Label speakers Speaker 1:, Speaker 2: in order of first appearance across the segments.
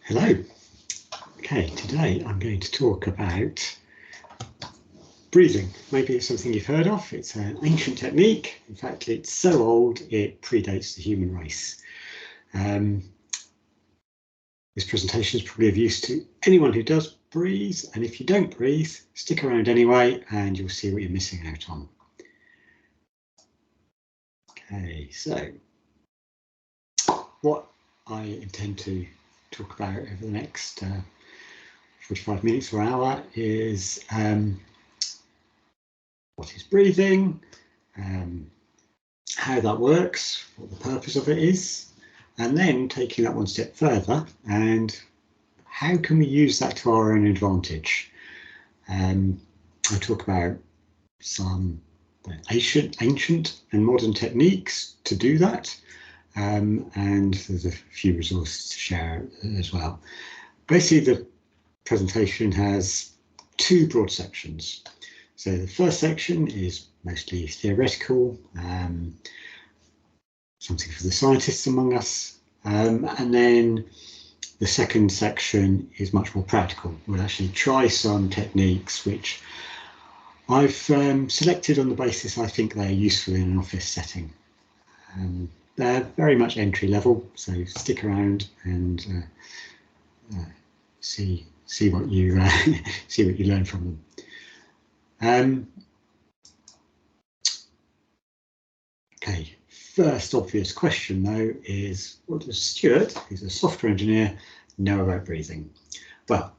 Speaker 1: Hello. Okay, today I'm going to talk about breathing. Maybe it's something you've heard of. It's an ancient technique. In fact, it's so old it predates the human race. This presentation is probably of use to anyone who does breathe, and if you don't breathe, stick around anyway and you'll see what you're missing out on. Okay, so what I intend to talk about over the next 45 minutes or hour is what is breathing, how that works, what the purpose of it is, and then taking that one step further and how can we use that to our own advantage. I talk about some ancient and modern techniques to do that, and there's a few resources to share as well. Basically, the presentation has two broad sections. So the first section is mostly theoretical, something for the scientists among us, and then the second section is much more practical. We'll actually try some techniques which I've selected on the basis I think they're useful in an office setting. They're very much entry level, so stick around and see what you see what you learn from them. Okay, first obvious question though is, what does Stuart, who's a software engineer, know about breathing? Well,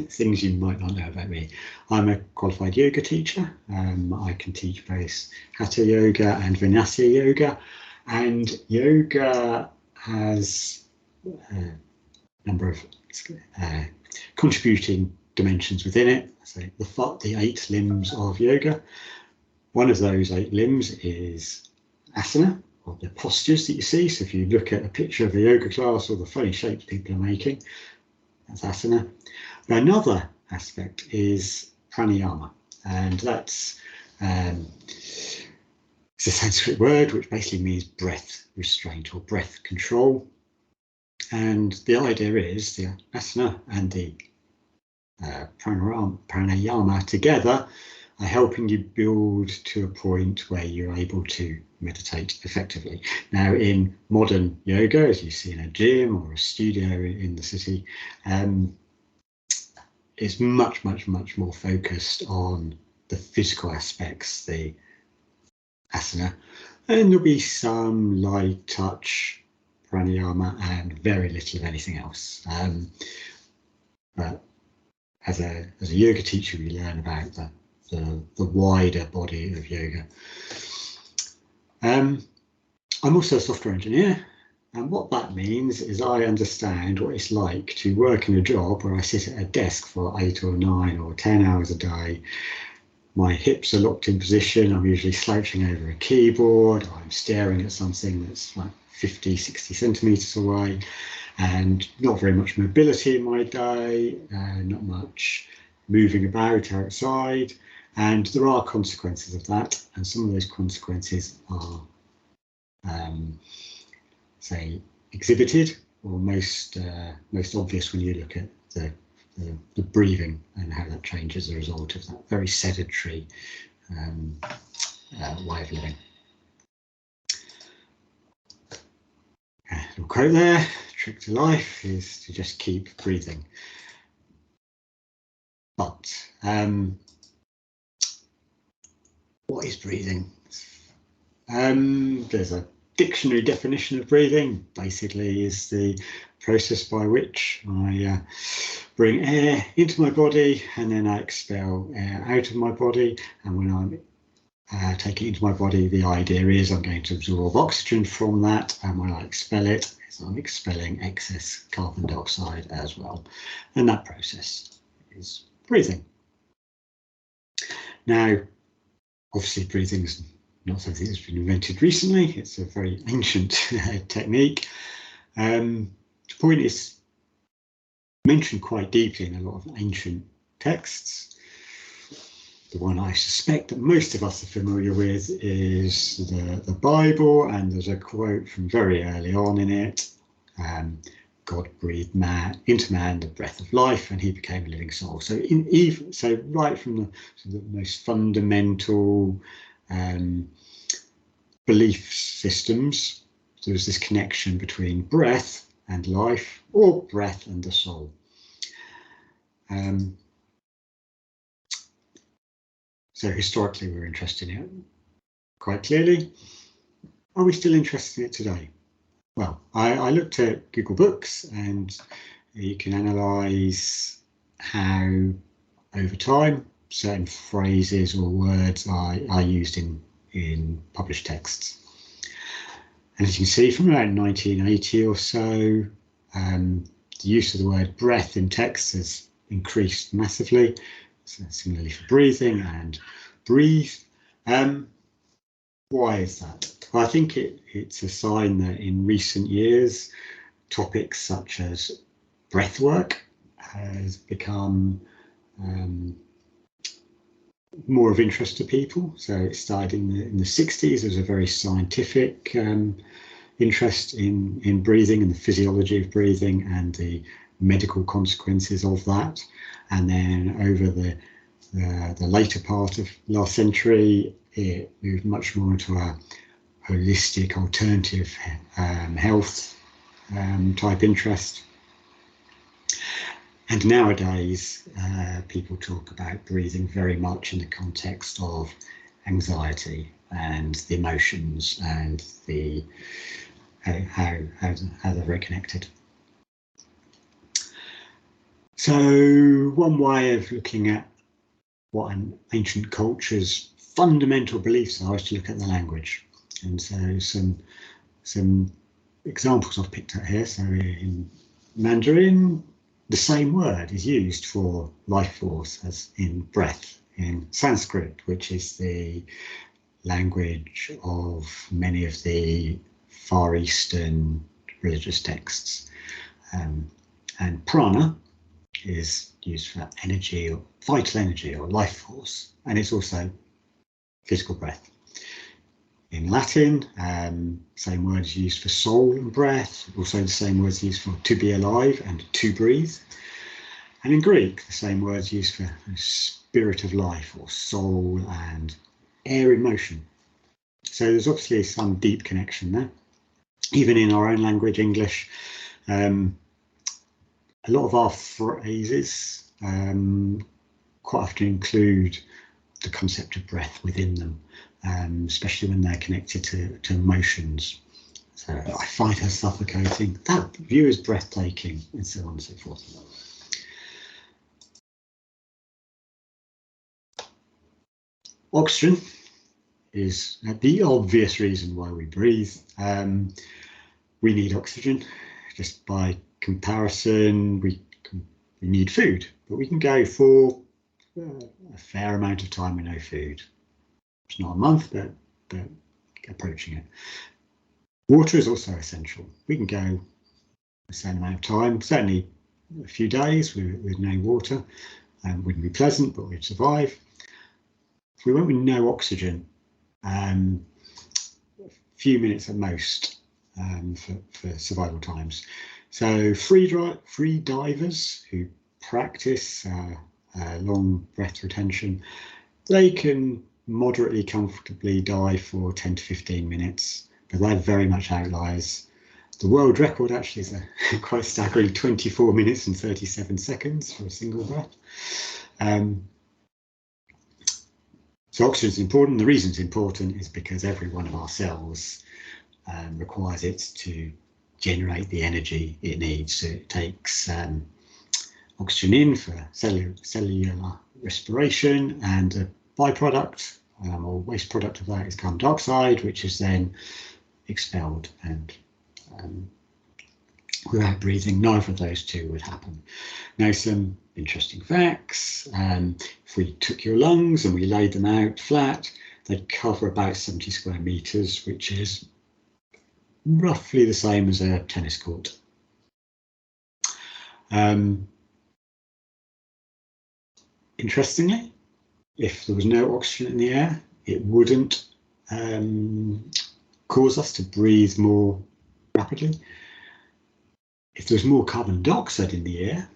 Speaker 1: things you might not know about me. I'm a qualified yoga teacher. I can teach both Hatha yoga and Vinyasa yoga, and yoga has a number of contributing dimensions within it. So the 8 limbs of yoga. One of those 8 limbs is asana, or the postures that you see. So if you look at a picture of a yoga class or the funny shapes people are making, that's asana. Another aspect is pranayama, and that's it's a Sanskrit word which basically means breath restraint or breath control. And the idea is the asana and the pranayama together are helping you build to a point where you're able to meditate effectively. Now, in modern yoga, as you see in a gym or a studio in the city, it's much more focused on the physical aspects, the asana, and there'll be some light touch pranayama and very little of anything else. But as a yoga teacher, we learn about the wider body of yoga. I'm also a software engineer, and what that means is I understand what it's like to work in a job where I sit at a desk for 8 or 9 or 10 hours a day. My hips are locked in position. I'm usually slouching over a keyboard. I'm staring at something that's like 50, 60 centimeters away, and not very much mobility in my day, not much moving about outside. And there are consequences of that, and some of those consequences are, say, exhibited, or most obvious when you look at the breathing and how that changes as a result of that very sedentary way of living. A little quote there: trick to life is to just keep breathing. But what is breathing? There's a dictionary definition of breathing. Basically is the process by which I bring air into my body and then I expel air out of my body. And when I'm taking it into my body, the idea is I'm going to absorb oxygen from that, and when I expel it, I'm expelling excess carbon dioxide as well. And that process is breathing. Now, obviously, breathing is not something that's been invented recently. It's a very ancient technique. The point is mentioned quite deeply in a lot of ancient texts. The one I suspect that most of us are familiar with is the Bible, and there's a quote from very early on in it, God breathed into man the breath of life, and he became a living soul. So, right from the most fundamental belief systems, there was this connection between breath and life, or breath and the soul. So historically, we're interested in it quite clearly. Are we still interested in it today? Well, I looked at Google Books, and you can analyse how, over time, certain phrases or words are used in published texts. And as you can see, from around 1980 or so, the use of the word breath in text has increased massively. So similarly for breathing and breathe. Why is that? Well, I think it's a sign that in recent years, topics such as breath work has become more of interest to people. So it started in the 60s as a very scientific interest in breathing and the physiology of breathing and the medical consequences of that. And then over the later part of last century, it moved much more into a holistic, alternative health type interest. And nowadays, people talk about breathing very much in the context of anxiety and the emotions and the how they're very connected. So one way of looking at what an ancient culture's fundamental beliefs are is to look at the language. And so some examples I've picked out here. So in Mandarin, the same word is used for life force as in breath. In Sanskrit, which is the language of many of the Far Eastern religious texts, and prana is used for energy or vital energy or life force, and it's also physical breath. In Latin, same word is used for soul and breath, also the same word is used for to be alive and to breathe. And in Greek, the same word is used for spirit of life or soul and air in motion. So there's obviously some deep connection there. Even in our own language, English, a lot of our phrases quite often include the concept of breath within them, especially when they're connected to emotions. So I find her suffocating, that view is breathtaking, and so on and so forth. Oxygen is the obvious reason why we breathe. We need oxygen. Just by comparison, we need food, but we can go for a fair amount of time with no food. It's not a month, but approaching it. Water is also essential. We can go a certain amount of time, certainly a few days with no water. Wouldn't be pleasant, but we'd survive. If we went with no oxygen, a few minutes at most for survival times. So free divers who practice long breath retention, they can moderately comfortably dive for 10 to 15 minutes, but they're very much outliers. The world record actually is a quite staggering 24 minutes and 37 seconds for a single breath. So oxygen is important. The reason it's important is because every one of our cells requires it to generate the energy it needs. So it takes oxygen in for cellular respiration, and a byproduct or waste product of that is carbon dioxide, which is then expelled, and without breathing, neither of those two would happen. Now, some interesting facts. If we took your lungs and we laid them out flat, they'd cover about 70 square meters, which is roughly the same as a tennis court. Interestingly, if there was no oxygen in the air, it wouldn't cause us to breathe more rapidly. if there's more carbon dioxide in the air,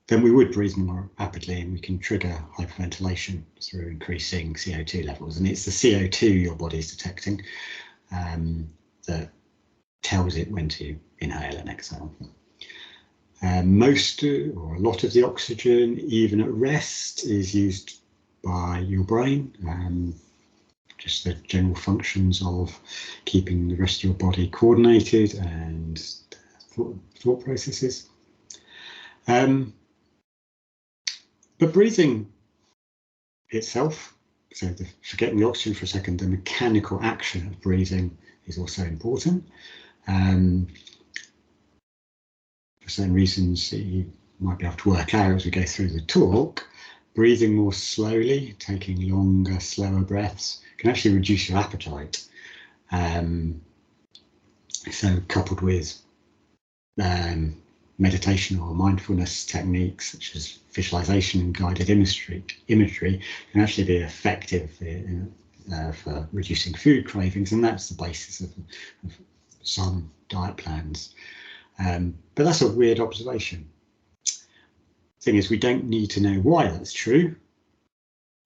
Speaker 1: then we would breathe more rapidly, and we can trigger hyperventilation through increasing CO2 levels. And it's the CO2 your body's detecting that tells it when to inhale and exhale. Most or a lot of the oxygen, even at rest, is used by your brain. Just the general functions of keeping the rest of your body coordinated and thought processes. But breathing itself, so forgetting the oxygen for a second, the mechanical action of breathing is also important. For certain reasons that you might be able to work out as we go through the talk, breathing more slowly, taking longer, slower breaths, can actually reduce your appetite. So coupled with meditation or mindfulness techniques such as visualization and guided imagery can actually be effective for reducing food cravings, and that's the basis of some diet plans. But that's a weird observation. Thing is, we don't need to know why that's true.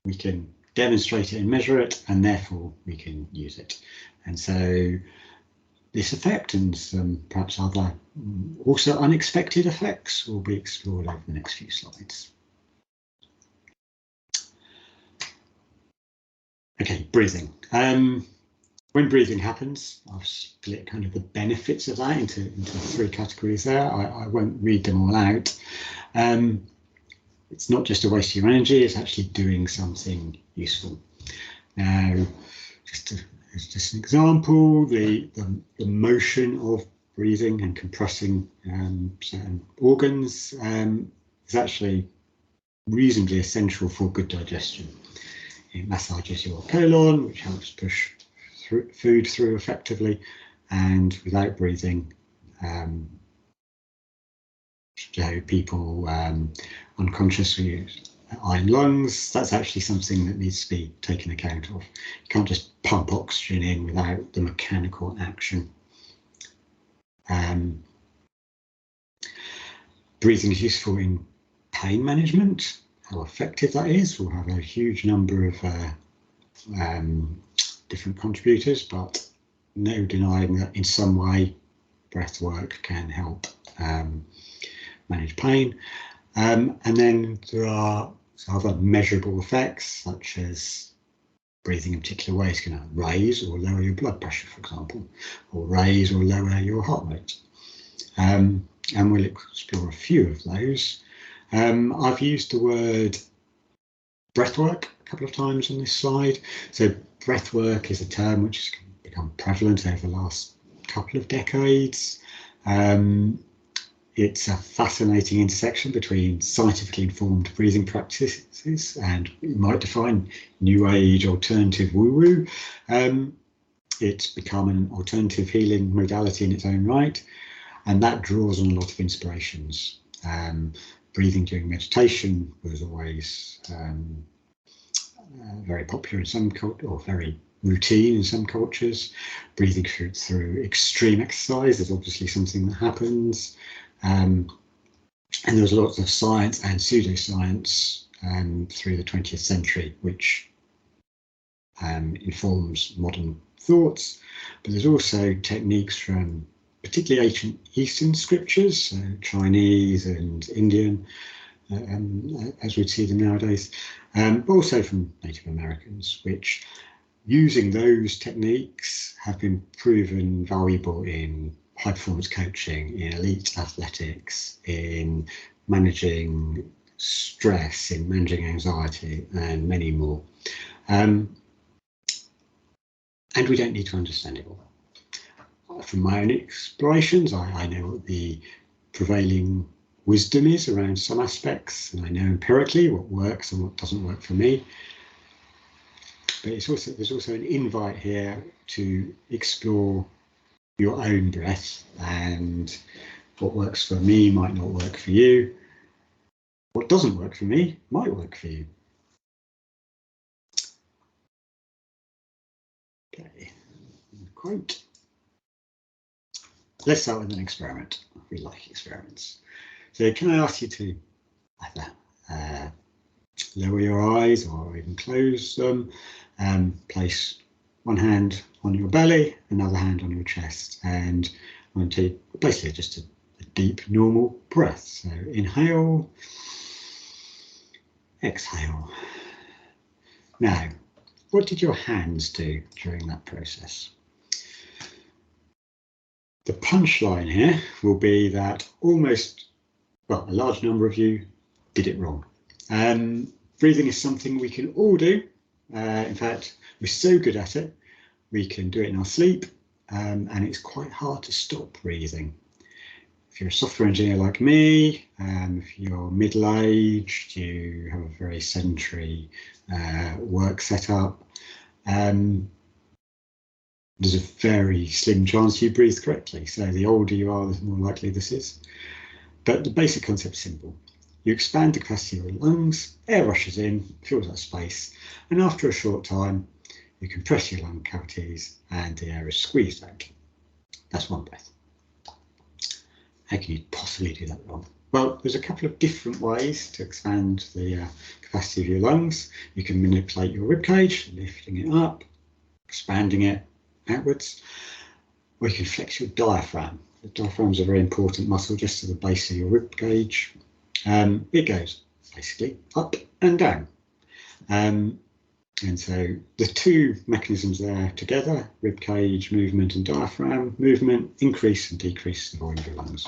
Speaker 1: We can demonstrate it and measure it, and therefore we can use it. And so this effect and some perhaps other also unexpected effects will be explored over the next few slides. Okay, breathing. When breathing happens, I've split kind of the benefits of that into 3 categories there. I won't read them all out. It's not just a waste of your energy, it's actually doing something useful. Now, just an example, the motion of breathing and compressing certain organs is actually reasonably essential for good digestion. It massages your colon, which helps push food through effectively, and without breathing, people unconscious with iron lungs, that's actually something that needs to be taken account of. You can't just pump oxygen in without the mechanical action. Breathing is useful in pain management. How effective that is, we'll have a huge number of different contributors, but no denying that in some way breath work can help manage pain. And then there are other measurable effects, such as breathing in particular ways can raise or lower your blood pressure, for example, or raise or lower your heart rate. And we'll explore a few of those. I've used the word breathwork a couple of times on this slide. So breathwork is a term which has become prevalent over the last couple of decades. It's a fascinating intersection between scientifically informed breathing practices and you might define new age alternative woo-woo. It's become an alternative healing modality in its own right, and that draws on a lot of inspirations. Breathing during meditation was always very popular in some cultures, or very routine in some cultures. Breathing through extreme exercise is obviously something that happens. And there was lots of science and pseudoscience through the 20th century, which informs modern thoughts. But there's also techniques from particularly ancient Eastern scriptures, so Chinese and Indian, as we'd see them nowadays, but also from Native Americans, which using those techniques have been proven valuable in high performance coaching, in elite athletics, in managing stress, in managing anxiety, and many more. And we don't need to understand it all. From my own explorations, I know what the prevailing wisdom is around some aspects, and I know empirically what works and what doesn't work for me. But there's also an invite here to explore your own breath, and what works for me might not work for you. What doesn't work for me might work for you. Okay, quote. let's start with an experiment. We like experiments. So can I ask you to either lower your eyes or even close them, place one hand on your belly, another hand on your chest, and I'm going to take basically just a deep normal breath. So inhale, exhale. Now, what did your hands do during that process? The punchline here will be that a large number of you did it wrong. Breathing is something we can all do. In fact, we're so good at it, we can do it in our sleep, and it's quite hard to stop breathing. If you're a software engineer like me, if you're middle-aged, you have a very sedentary work setup, there's a very slim chance you breathe correctly. So the older you are, the more likely this is. But the basic concept is simple. You expand the capacity of your lungs, air rushes in, fills that space, and after a short time, you compress your lung cavities and the air is squeezed out. That's one breath. How can you possibly do that wrong? Well, there's a couple of different ways to expand the capacity of your lungs. You can manipulate your ribcage, lifting it up, expanding it outwards, or you can flex your diaphragm. The diaphragm is a very important muscle just to the base of your ribcage. It goes basically up and down. And so the two mechanisms there together, ribcage movement and diaphragm movement, increase and decrease the volume of your lungs.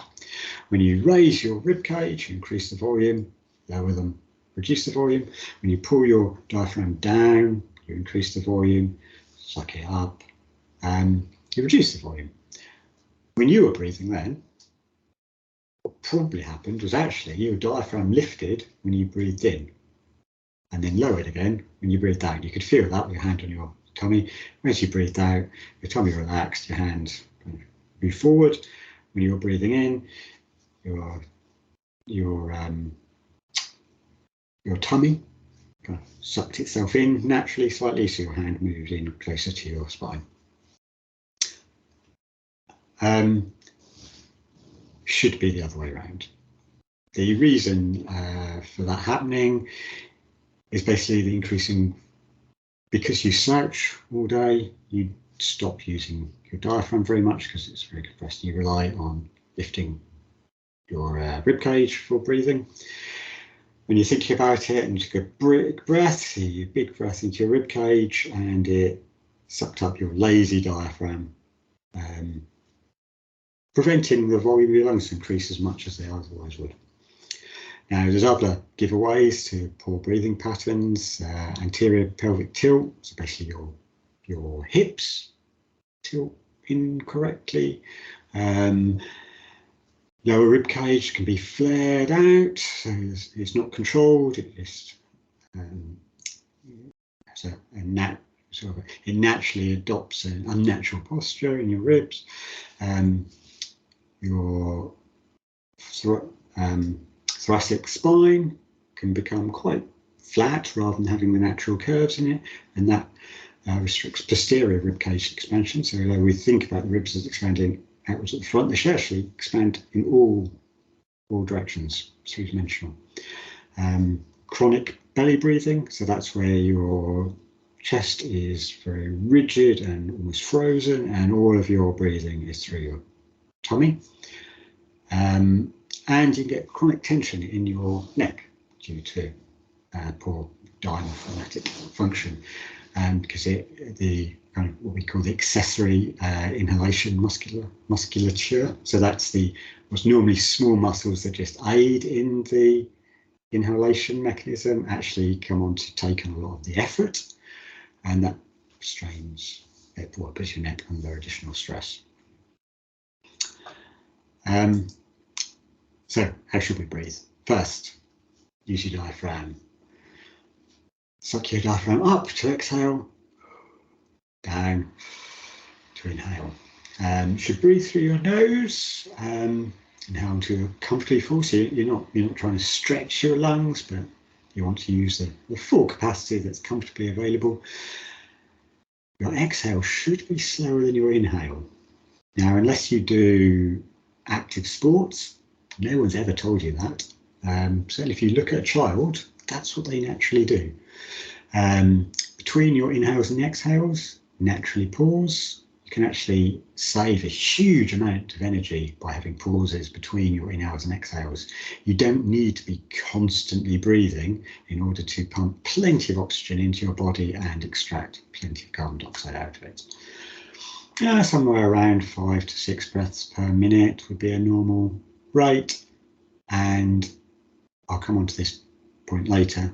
Speaker 1: When you raise your ribcage, you increase the volume, lower them, reduce the volume. When you pull your diaphragm down, you increase the volume, suck it up, and you reduce the volume. When you were breathing then, what probably happened was actually your diaphragm lifted when you breathed in and then lowered again when you breathed out. You could feel that with your hand on your tummy. As you breathed out, your tummy relaxed, your hands move forward. When you were breathing in, your tummy kind of sucked itself in naturally, slightly, so your hand moved in closer to your spine. Should be the other way around. The reason for that happening is basically the increasing, because you slouch all day, you stop using your diaphragm very much because it's very compressed. You rely on lifting your ribcage for breathing. When you're thinking about it and you take a big breath, you big breath into your ribcage and it sucked up your lazy diaphragm, preventing the volume of your lungs to increase as much as they otherwise would. Now, there's other giveaways to poor breathing patterns. Anterior pelvic tilt, so basically your hips tilt incorrectly. Lower rib cage can be flared out, so it's not controlled. It just it naturally adopts an unnatural posture in your ribs. Your thoracic spine can become quite flat rather than having the natural curves in it, and that restricts posterior rib cage expansion. So although we think about the ribs as expanding outwards at the front, they should actually expand in all directions, three-dimensional. Chronic belly breathing, so that's where your chest is very rigid and almost frozen, and all of your breathing is through your tummy. And you get chronic tension in your neck due to poor diaphragmatic function, because the kind of what we call the accessory inhalation musculature. So that's what's normally small muscles that just aid in the inhalation mechanism actually come on to take on a lot of the effort, and that strains it, puts your neck under additional stress. So how should we breathe? First, use your diaphragm. Suck your diaphragm up to exhale, down to inhale. You should breathe through your nose. Inhale to a comfortably full, so you're not trying to stretch your lungs, but you want to use the full capacity that's comfortably available. Your exhale should be slower than your inhale. Now, unless you do active sports, no one's ever told you that. Certainly if you look at a child, that's what they naturally do. Between your inhales and exhales, naturally pause. You can actually save a huge amount of energy by having pauses between your inhales and exhales. You don't need to be constantly breathing in order to pump plenty of oxygen into your body and extract plenty of carbon dioxide out of it. Somewhere around 5 to 6 breaths per minute would be a normal rate. And I'll come on to this point later.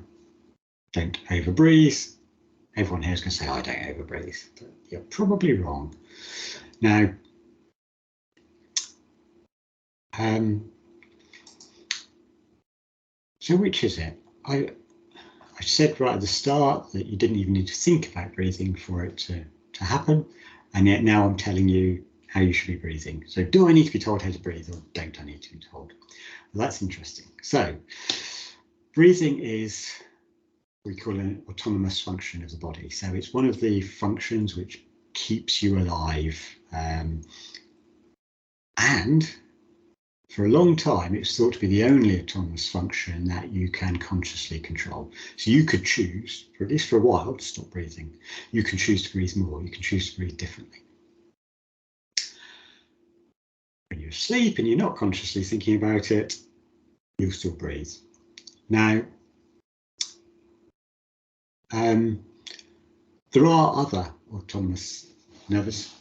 Speaker 1: Don't overbreathe. Everyone here is going to say, I don't overbreathe. But you're probably wrong. Now, so which is it? I said right at the start that you didn't even need to think about breathing for it to happen. And yet now I'm telling you how you should be breathing. So do I need to be told how to breathe, or don't I need to be told? Well, that's interesting. So breathing is, we call an autonomous function of the body. So it's one of the functions which keeps you alive. And for a long time, it's thought to be the only autonomous function that you can consciously control. So you could choose, or at least for a while, to stop breathing. You can choose to breathe more. You can choose to breathe differently. When you're asleep and you're not consciously thinking about it, you'll still breathe. Now, there are other autonomous nervous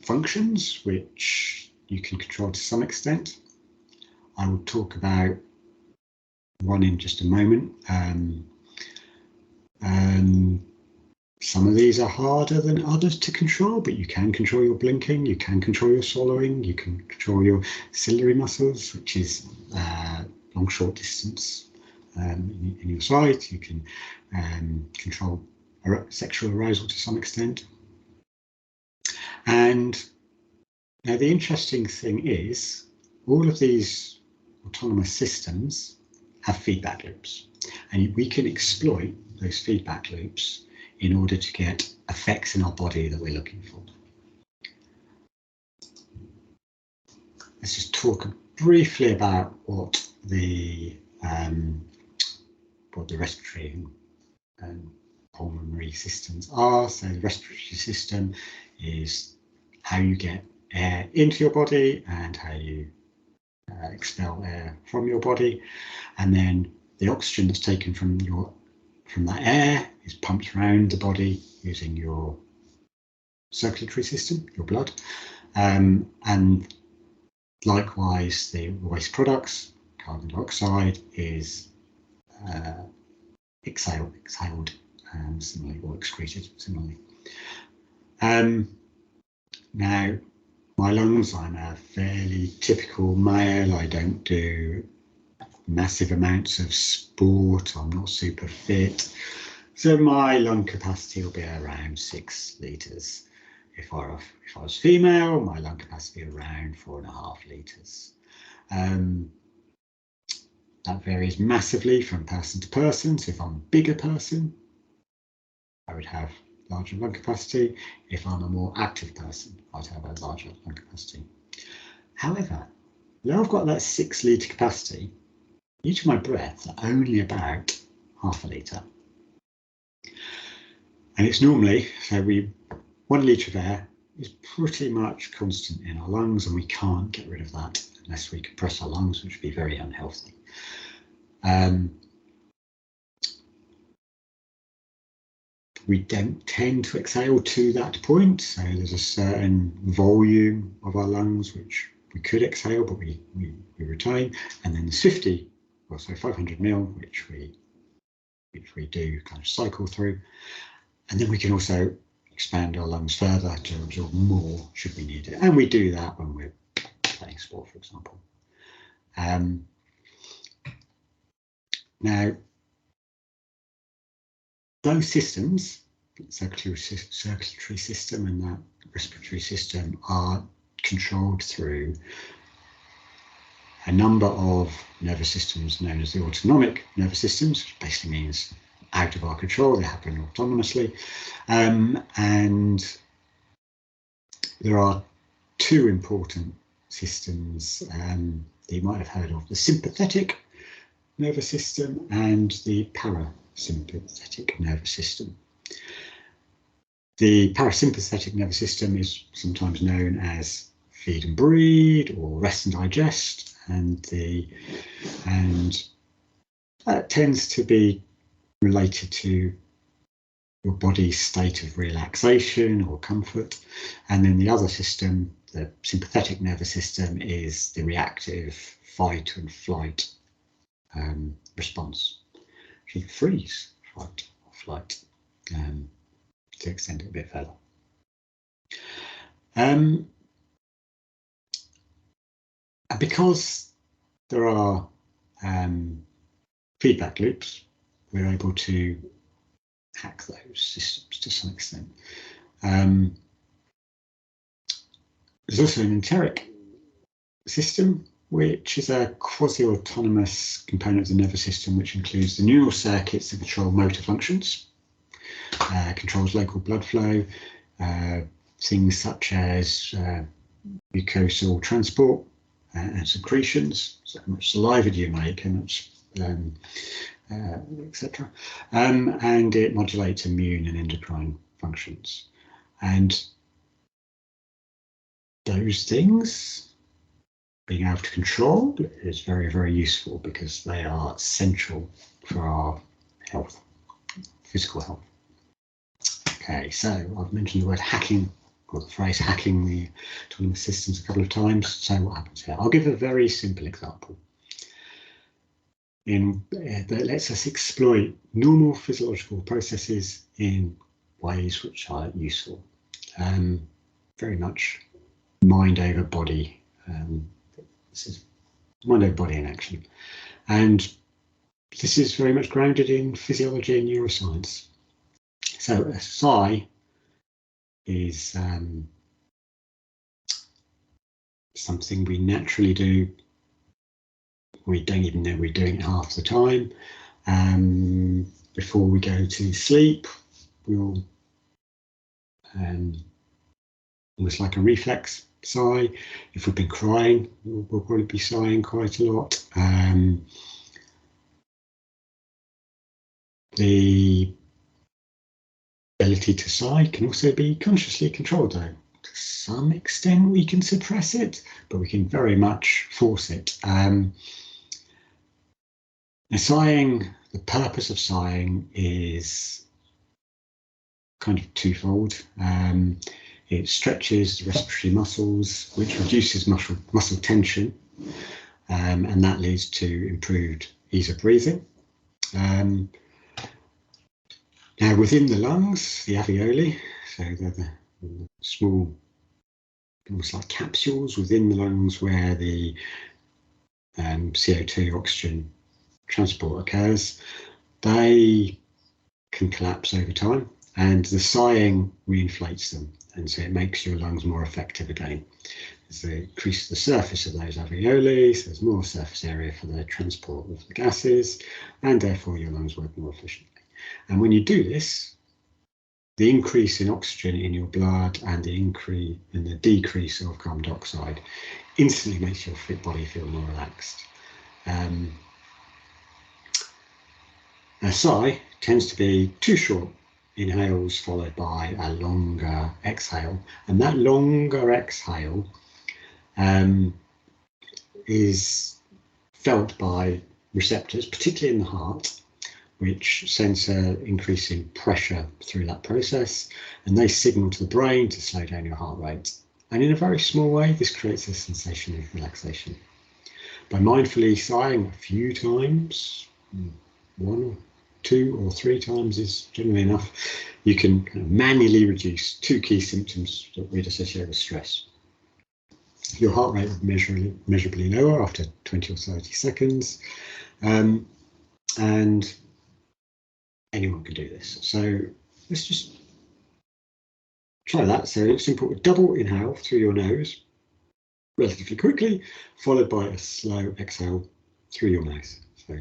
Speaker 1: functions which you can control to some extent. I will talk about one in just a moment. Some of these are harder than others to control, but you can control your blinking, you can control your swallowing, you can control your ciliary muscles, which is long, short distance in your sight. You can control sexual arousal to some extent. And now the interesting thing is, all of these autonomous systems have feedback loops, and we can exploit those feedback loops in order to get effects in our body that we're looking for. Let's just talk briefly about what the respiratory and pulmonary systems are. So the respiratory system is how you get air into your body and how you expel air from your body, and then the oxygen that's taken from that air is pumped around the body using your circulatory system, your blood, and likewise the waste products, carbon dioxide, is exhaled similarly, or excreted similarly. Now, my lungs, I'm a fairly typical male. I don't do massive amounts of sport. I'm not super fit. So my lung capacity will be around 6 litres. If I was female, my lung capacity around 4.5 litres. That varies massively from person to person. So if I'm a bigger person, I would have larger lung capacity. If I'm a more active person, I'd have a larger lung capacity. However, now I've got that 6 litre capacity, each of my breaths are only about 1/2 litre. And it's normally, 1 litre of air is pretty much constant in our lungs, and we can't get rid of that unless we compress our lungs, which would be very unhealthy. We don't tend to exhale to that point, so there's a certain volume of our lungs which we could exhale, but we retain, and then there's 50, or so 500 mil, which we do kind of cycle through, and then we can also expand our lungs further to absorb more should we need it, and we do that when we're playing sport, for example. Now, those systems, circulatory system and that respiratory system, are controlled through a number of nervous systems known as the autonomic nervous systems, which basically means out of our control, they happen autonomously. And there are two important systems that you might have heard of: the sympathetic nervous system and the parasympathetic nervous system. The parasympathetic nervous system is sometimes known as feed and breed or rest and digest, and that tends to be related to your body's state of relaxation or comfort. And then the other system, the sympathetic nervous system, is the reactive fight and flight response. Actually, freeze, fight or flight, to extend it a bit further. And because there are feedback loops, we're able to hack those systems to some extent. There's also an enteric system, which is a quasi-autonomous component of the nervous system, which includes the neural circuits that control motor functions, controls local blood flow, things such as mucosal transport and secretions, so how much saliva do you make, how much, etc. And it modulates immune and endocrine functions. And those things, being able to control, is very, very useful because they are essential for our health, physical health. Okay, so I've mentioned the word hacking, or the phrase hacking the autonomous systems a couple of times. So what happens here? I'll give a very simple example that lets us exploit normal physiological processes in ways which are useful. Very much mind over body. This is mind over body in action. And this is very much grounded in physiology and neuroscience. So a sigh is something we naturally do. We don't even know we're doing it half the time. Before we go to sleep, we'll almost like a reflex sigh. If we've been crying, we'll probably be sighing quite a lot. The ability to sigh can also be consciously controlled, though. To some extent, we can suppress it, but we can very much force it. Now, sighing, the purpose of sighing is kind of twofold. It stretches the respiratory muscles, which reduces muscle tension, and that leads to improved ease of breathing. Now, within the lungs, the alveoli, so they're the small, almost like capsules within the lungs where the CO2 oxygen transport occurs, they can collapse over time, and the sighing reinflates them, and so it makes your lungs more effective again. As they increase the surface of those alveoli, so there's more surface area for the transport of the gases, and therefore your lungs work more efficiently. And when you do this, the increase in oxygen in your blood and the decrease of carbon dioxide instantly makes your body feel more relaxed. A sigh tends to be 2 short inhales followed by a longer exhale, and that longer exhale is felt by receptors, particularly in the heart, which sense an increase in pressure through that process, and they signal to the brain to slow down your heart rate. And in a very small way, this creates a sensation of relaxation. By mindfully sighing a few times, 1 or 2 or 3 times is generally enough, you can kind of manually reduce 2 key symptoms that we'd associate with stress. Your heart rate will be measurably lower after 20 or 30 seconds, and anyone can do this. So let's just try that. So it's simple: double inhale through your nose relatively quickly, followed by a slow exhale through your mouth. So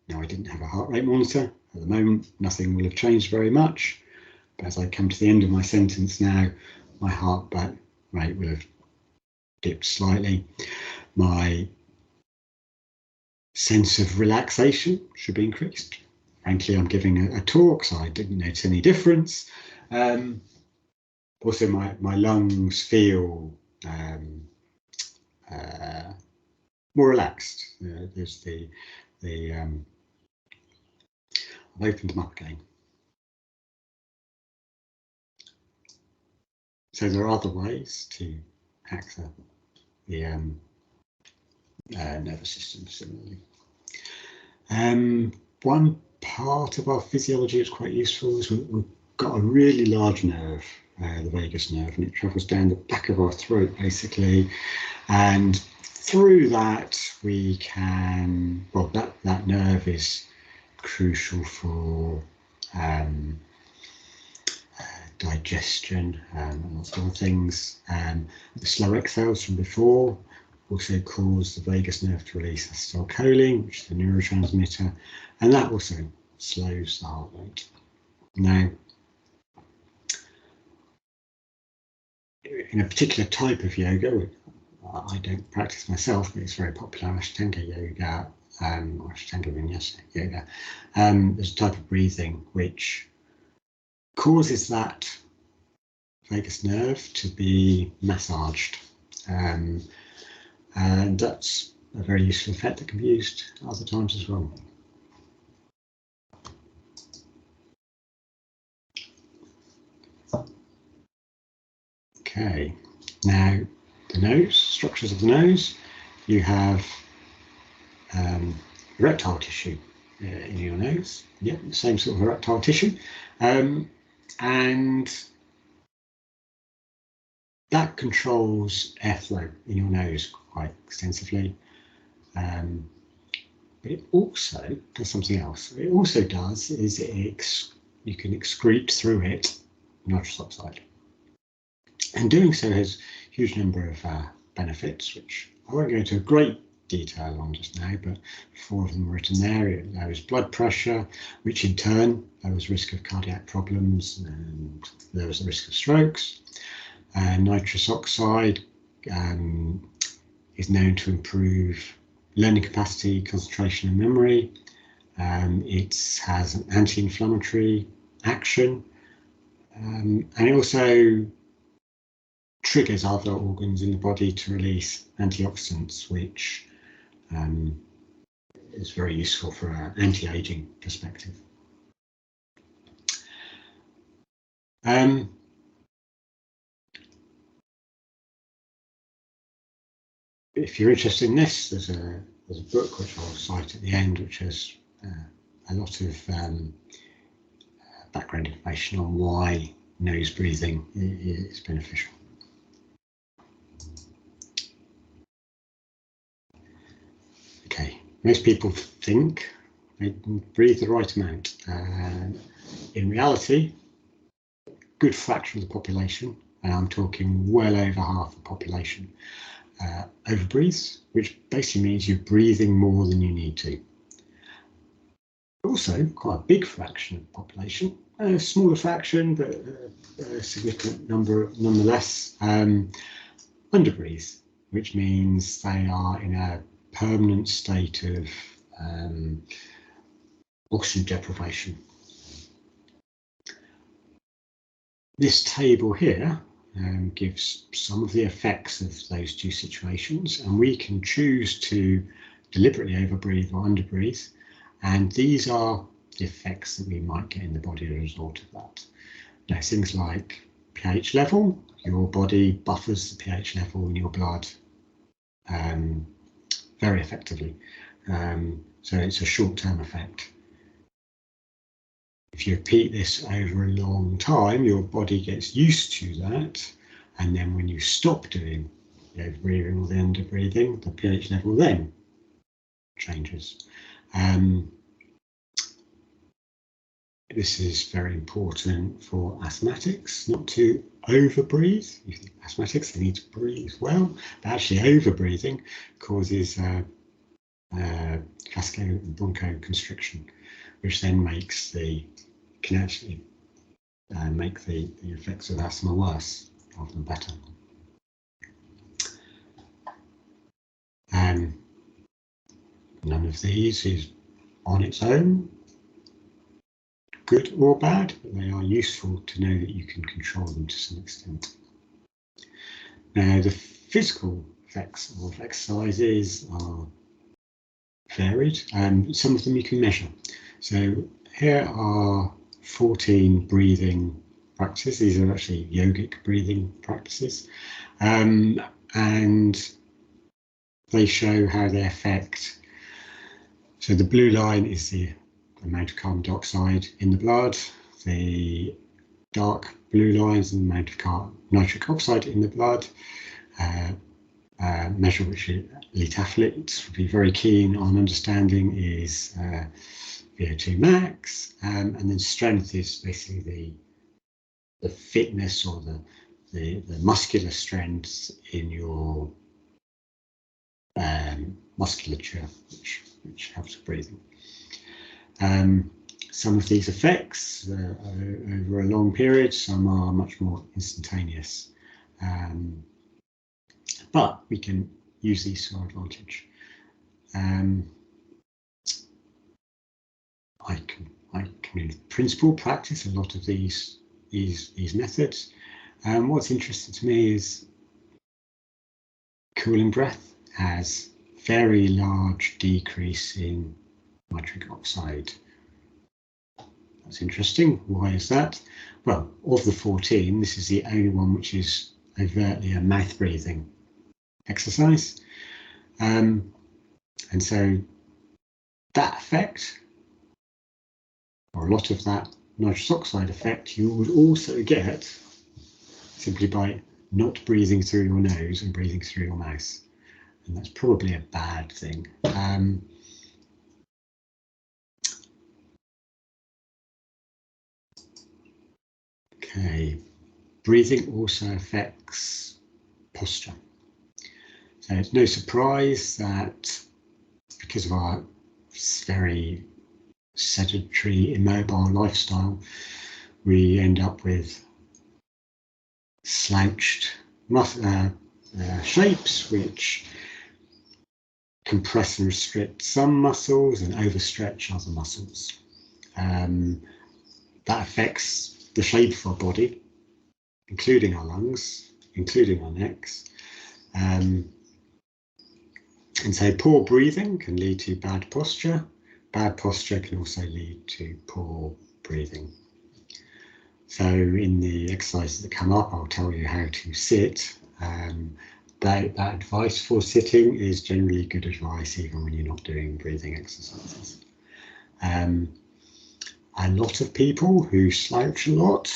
Speaker 1: Now, I didn't have a heart rate monitor. At the moment, nothing will have changed very much. But as I come to the end of my sentence now, my heart rate will have dipped slightly. My sense of relaxation should be increased. Frankly, I'm giving a talk, so I didn't notice any difference. Also, my lungs feel more relaxed. There's I've opened them up again. So there are other ways to hack the nervous system similarly. One part of our physiology is quite useful is we've got a really large nerve, the vagus nerve, and it travels down the back of our throat basically, and through that we can, well, that nerve is crucial for digestion and lots of other things. The slow exhales from before also cause the vagus nerve to release acetylcholine, which is the neurotransmitter, and that also slows the heart rate. Now, in a particular type of yoga, I don't practice myself, but it's very popular, Ashtanga yoga, or Ashtanga Vinyasa yoga. There's a type of breathing which causes that vagus nerve to be massaged. And that's a very useful effect that can be used other times as well. Okay, now the nose, structures of the nose. You have erectile tissue in your nose. Yeah, the same sort of erectile tissue. And that controls airflow in your nose quite extensively. But it also does something else. What it also does is you can excrete through it nitrous oxide. And doing so has a huge number of benefits, which I won't go into great detail on just now, but 4 of them are written there. It lowers blood pressure, which in turn lowers risk of cardiac problems and lowers the risk of strokes. Nitrous oxide is known to improve learning capacity, concentration and memory. It has an anti-inflammatory action, and it also triggers other organs in the body to release antioxidants, which is very useful for an anti-aging perspective. If you're interested in this, there's a book which I'll cite at the end, which has a lot of background information on why nose breathing is beneficial. Okay, most people think they breathe the right amount. In reality, a good fraction of the population, and I'm talking well over half the population, overbreathes, which basically means you're breathing more than you need to. Also, quite a big fraction of the population, a smaller fraction, but a significant number nonetheless, underbreathe, which means they are in a permanent state of oxygen deprivation. This table here gives some of the effects of those two situations, and we can choose to deliberately overbreathe or underbreathe, and these are the effects that we might get in the body as a result of that. Now, things like pH level, your body buffers the pH level in your blood very effectively, so it's a short-term effect. If you repeat this over a long time, your body gets used to that, and then when you stop doing the overbreathing or the underbreathing, the pH level then changes. This is very important for asthmatics, not to overbreathe. You think asthmatics, they need to breathe well, but actually overbreathing causes vaso and bronchoconstriction, which then can actually make the effects of asthma worse rather than better. None of these is on its own good or bad, but they are useful to know that you can control them to some extent. Now, the physical effects of exercises are varied, and some of them you can measure. So here are 14 breathing practices. These are actually yogic breathing practices, and they show how they affect. So the blue line is the amount of carbon dioxide in the blood. The dark blue line is the amount of nitric oxide in the blood. Measure which elite athletes would be very keen on understanding is VO2 max, and then strength is basically the fitness or the muscular strength in your musculature, which helps with breathing. Some of these effects over a long period, some are much more instantaneous, but we can use these to our advantage. I can in principle practice a lot of these methods. What's interesting to me is cooling breath has very large decrease in nitric oxide. That's interesting. Why is that? Well, of the 14, this is the only one which is overtly a mouth breathing exercise. And so that effect, or a lot of that nitrous oxide effect, you would also get simply by not breathing through your nose and breathing through your mouth. And that's probably a bad thing. Okay, breathing also affects posture. So it's no surprise that because of our very sedentary, immobile lifestyle, we end up with slouched shapes which compress and restrict some muscles and overstretch other muscles. That affects the shape of our body, including our lungs, including our necks. And so poor breathing can lead to bad posture. Bad posture can also lead to poor breathing. So in the exercises that come up, I'll tell you how to sit. That advice for sitting is generally good advice even when you're not doing breathing exercises. A lot of people who slouch a lot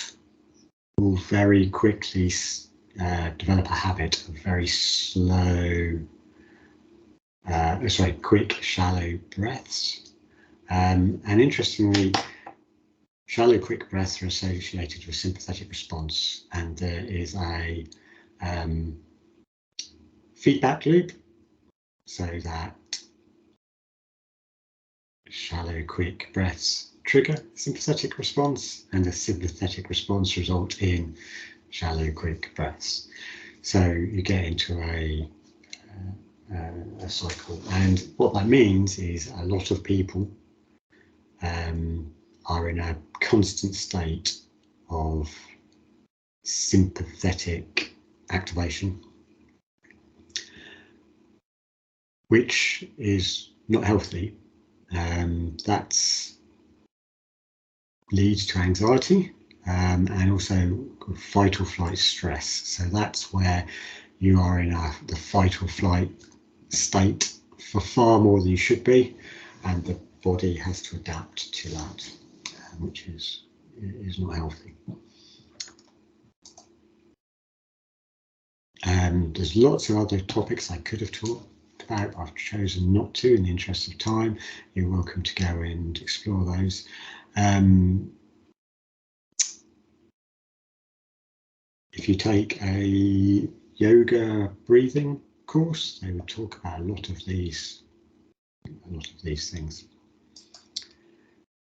Speaker 1: will very quickly develop a habit of very quick, shallow breaths. And interestingly, shallow, quick breaths are associated with sympathetic response, and there is a feedback loop, so that shallow, quick breaths trigger sympathetic response, and the sympathetic response result in shallow, quick breaths. So you get into a cycle, and what that means is a lot of people are in a constant state of sympathetic activation, which is not healthy. That leads to anxiety and also fight or flight stress. So that's where you are in the fight or flight state for far more than you should be, and the body has to adapt to that, which is not healthy. There's lots of other topics I could have talked about. I've chosen not to in the interest of time. You're welcome to go and explore those. If you take a yoga breathing course, they would talk about a lot of these a lot of these things.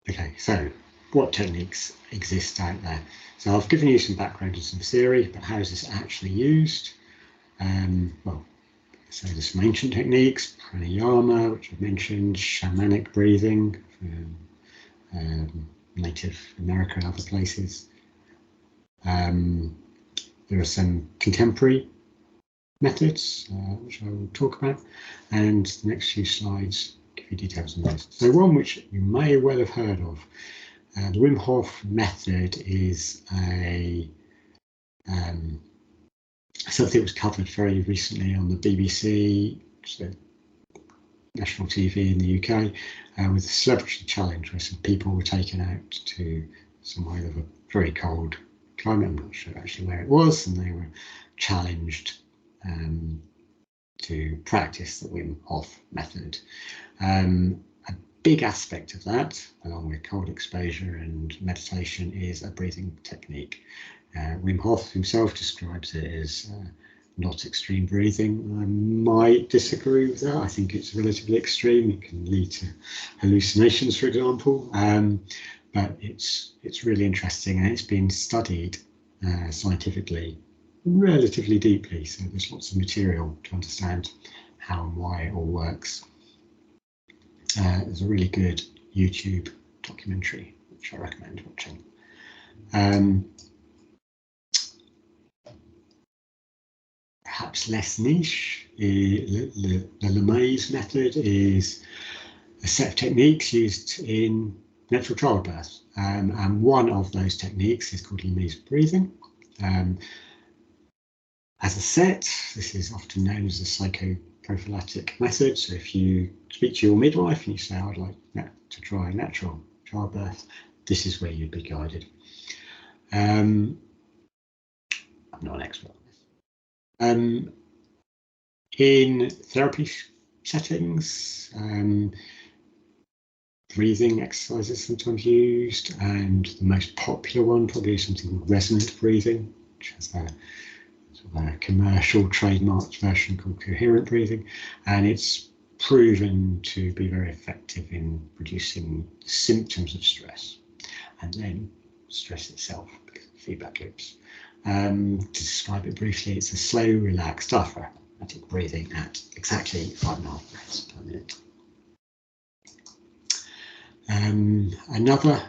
Speaker 1: Okay, so what techniques exist out there? So I've given you some background and some theory, but how is this actually used? Well, so there's some ancient techniques, pranayama, which I've mentioned, shamanic breathing from Native America and other places. There are some contemporary methods, which I will talk about, and the next few slides give you details on those. So one which you may well have heard of, the Wim Hof method is something that was covered very recently on the BBC, so national TV in the UK, with a celebrity challenge where some people were taken out to somewhere of a very cold climate. I'm not sure actually where it was, and they were challenged to practice the Wim Hof method. A big aspect of that, along with cold exposure and meditation, is a breathing technique. Wim Hof himself describes it as not extreme breathing. I might disagree with that. I think it's relatively extreme. It can lead to hallucinations, for example. But it's really interesting, and it's been studied scientifically relatively deeply. So there's lots of material to understand how and why it all works. There's a really good YouTube documentary which I recommend watching. Perhaps less niche, the Lemaze method is a set of techniques used in natural childbirth, and one of those techniques is called Lemaze breathing. As a set, this is often known as a psychoprophylactic method. So if you speak to your midwife and you say, I'd like to try natural childbirth, this is where you'd be guided. I'm not an expert on this. In therapy settings, breathing exercises are sometimes used, and the most popular one probably is something called resonant breathing, which has a commercial trademarked version called coherent breathing, and it's proven to be very effective in reducing symptoms of stress and then stress itself, feedback loops. To describe it briefly, it's a slow, relaxed, diaphragmatic breathing at exactly 5.5 breaths per minute. Another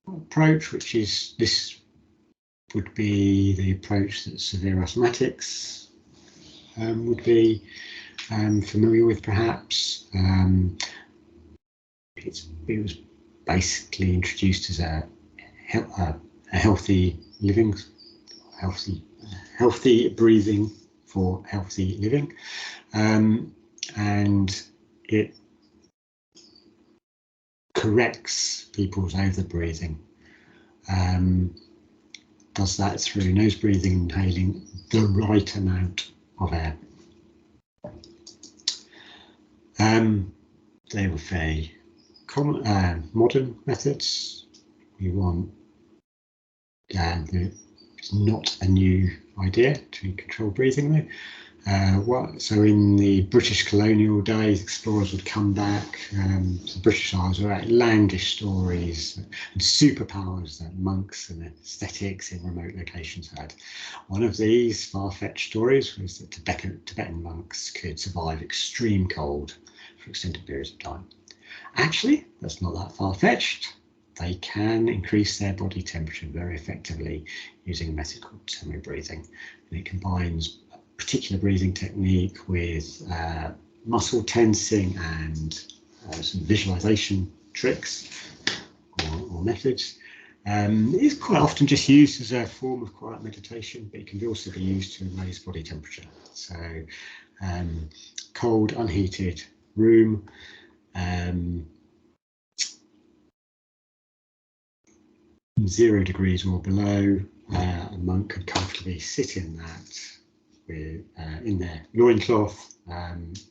Speaker 1: approach, which is this would be the approach that severe asthmatics would be familiar with, perhaps. It was basically introduced as a healthy living, healthy breathing for healthy living, and it corrects people's over breathing. Does that through nose breathing, inhaling the right amount of air. They were very common, modern methods. We want, it's not a new idea to control breathing though. So in the British colonial days, explorers would come back to the British Isles with outlandish stories and superpowers that monks and aesthetics in remote locations had. One of these far-fetched stories was that Tibetan monks could survive extreme cold for extended periods of time. Actually, that's not that far-fetched. They can increase their body temperature very effectively using a method called thermo-breathing, and it combines particular breathing technique with muscle tensing and some visualization tricks or methods. It's quite often just used as a form of quiet meditation, but it can also be used to raise body temperature. So cold, unheated room, 0 degrees or below, a monk could comfortably sit in that with, in their loincloth,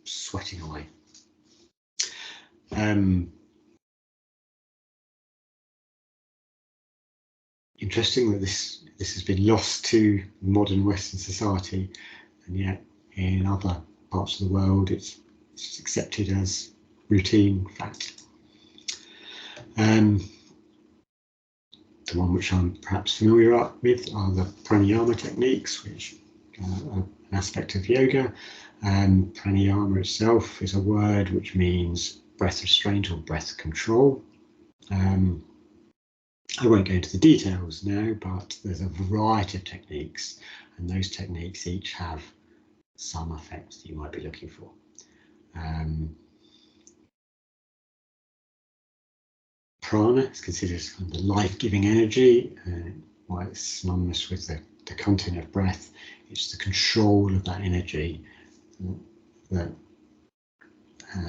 Speaker 1: sweating away. Interesting that this has been lost to modern Western society, and yet in other parts of the world it's accepted as routine fat. The one which I'm perhaps familiar with are the pranayama techniques, which are an aspect of yoga. Pranayama itself is a word which means breath restraint or breath control. I won't go into the details now, but there's a variety of techniques, and those techniques each have some effects that you might be looking for. Prana is considered kind of the life-giving energy, why it's synonymous with the content of breath. It's the control of that energy that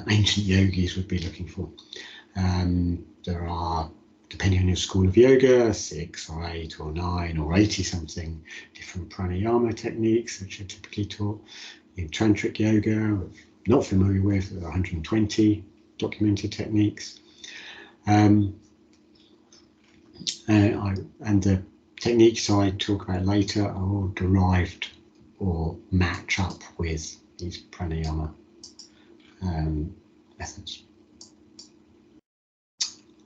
Speaker 1: ancient yogis would be looking for. There are, depending on your school of yoga, 6 or 8 or 9 or 80 something different pranayama techniques which are typically taught in tantric yoga. I'm not familiar with, there are 120 documented techniques. And the techniques I talk about later are all derived or match up with these pranayama methods.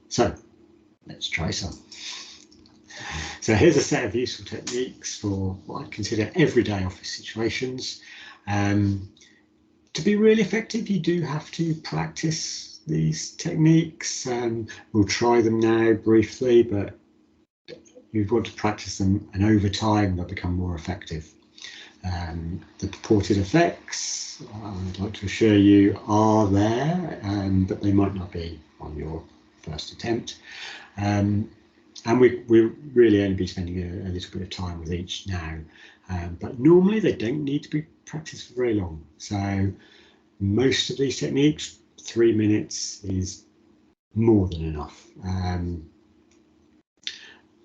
Speaker 1: So let's try some. So here's a set of useful techniques for what I consider everyday office situations. To be really effective, you do have to practice these techniques. We'll try them now briefly, but you want to practice them, and over time they'll become more effective. The purported effects, I'd like to assure you, are there, but they might not be on your first attempt. And we'll really only be spending a little bit of time with each now. But normally they don't need to be practiced for very long. So most of these techniques, 3 minutes is more than enough.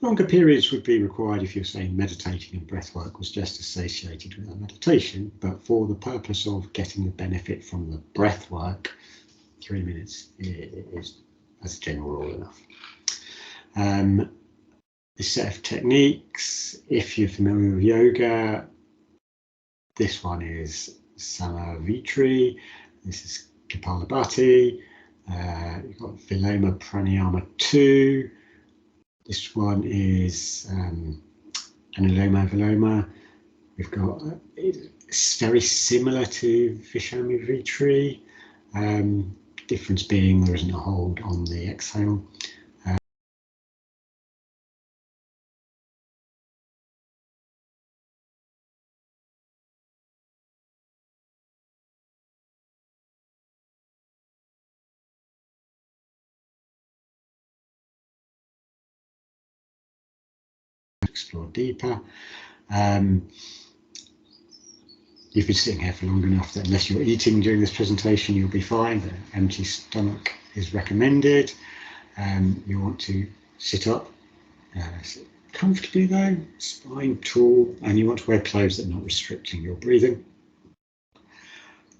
Speaker 1: Longer periods would be required if you're saying meditating and breath work was just associated with that meditation, but for the purpose of getting the benefit from the breath work, 3 minutes is, as a general rule, enough. This set of techniques, if you're familiar with yoga, this one is Samavitri, this is Kapalabhati, you've got Viloma Pranayama 2, this one is Anuloma Viloma. We've got, it's very similar to Vishamavitri, difference being there isn't a hold on the exhale. Explore deeper. You've been sitting here for long enough that unless you're eating during this presentation, you'll be fine. An empty stomach is recommended. You want to sit up, sit comfortably though, spine tall, and you want to wear clothes that are not restricting your breathing.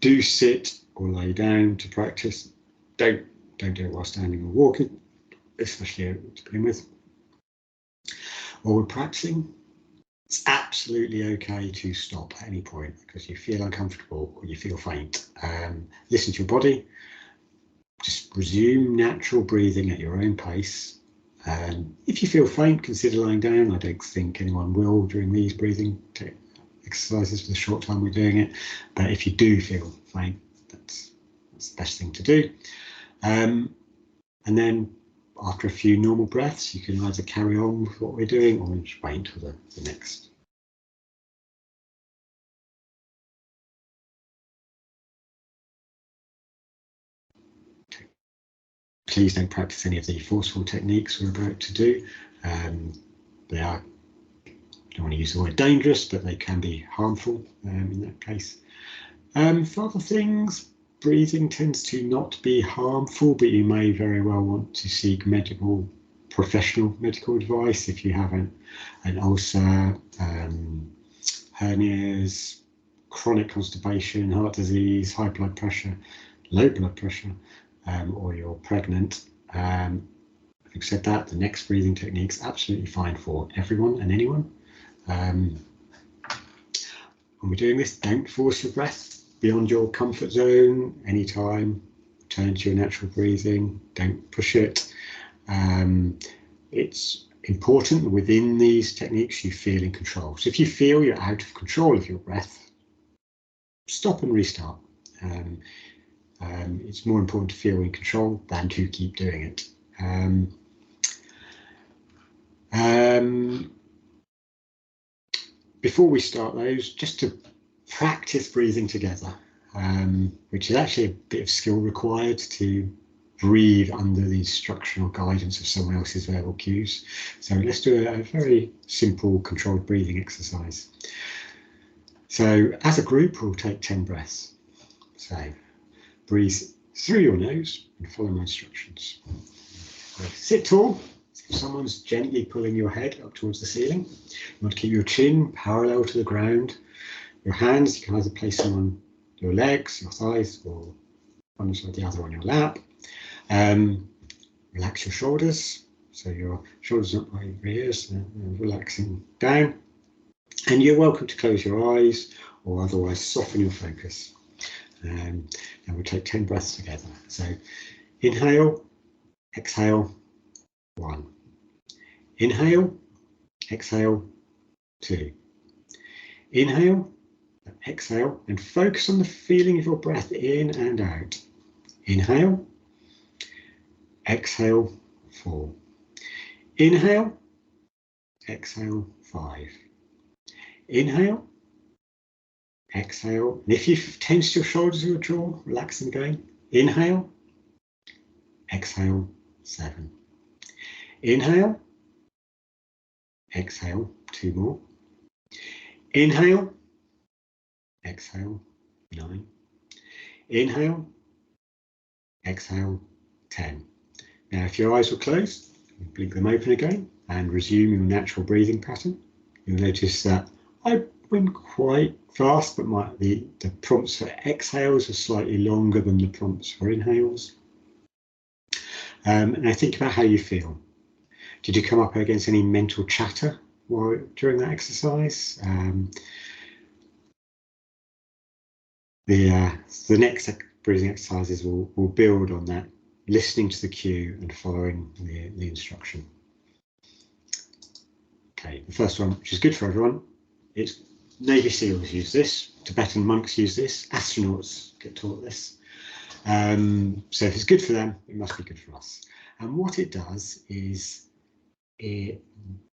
Speaker 1: Do sit or lay down to practice. Don't do it while standing or walking, especially to begin with. While we're practicing, it's absolutely okay to stop at any point because you feel uncomfortable or you feel faint. Listen to your body. Just resume natural breathing at your own pace. If you feel faint, consider lying down. I don't think anyone will during these breathing exercises for the short time we're doing it. But if you do feel faint, that's the best thing to do. And then after a few normal breaths, you can either carry on with what we're doing or just wait until the next. Please don't practice any of the forceful techniques we're about to do. They are, I don't want to use the word dangerous, but they can be harmful in that case. For other things, breathing tends to not be harmful, but you may very well want to seek professional medical advice if you have an ulcer, hernias, chronic constipation, heart disease, high blood pressure, low blood pressure, or you're pregnant. Having said that, the next breathing technique is absolutely fine for everyone and anyone. When we're doing this, don't force your breath beyond your comfort zone anytime. turn to your natural breathing, don't push it. It's important that within these techniques you feel in control. So if you feel you're out of control of your breath, stop and restart. It's more important to feel in control than to keep doing it. Before we start those, just to practice breathing together, which is actually a bit of skill required to breathe under the instructional guidance of someone else's verbal cues. So let's do a very simple controlled breathing exercise. So as a group, we'll take 10 breaths. So breathe through your nose and follow my instructions. So sit tall. If someone's gently pulling your head up towards the ceiling, you want to keep your chin parallel to the ground. Your hands, you can either place them on your legs, your thighs, or one side or the other on your lap. Relax your shoulders, so your shoulders are not by your ears, relaxing down. And you're welcome to close your eyes or otherwise soften your focus. And we'll take 10 breaths together. So inhale, exhale, 1. Inhale, exhale, 2. Inhale, exhale, and focus on the feeling of your breath in and out. Inhale, exhale, 4. Inhale, exhale, 5. Inhale, exhale. And if you've tensed your shoulders or your jaw, relax them again. Inhale, exhale, 7. Inhale, exhale, 2 more. Inhale, exhale, 9. Inhale, exhale, 10. Now, if your eyes were closed, blink them open again and resume your natural breathing pattern. You'll notice that I went quite fast, but the prompts for exhales are slightly longer than the prompts for inhales. And I think about how you feel. Did you come up against any mental chatter during that exercise? The next breathing exercises will build on that, listening to the cue and following the instruction. Okay, the first one, which is good for everyone, it's Navy SEALs use this, Tibetan monks use this, astronauts get taught this. So if it's good for them, it must be good for us. And what it does is it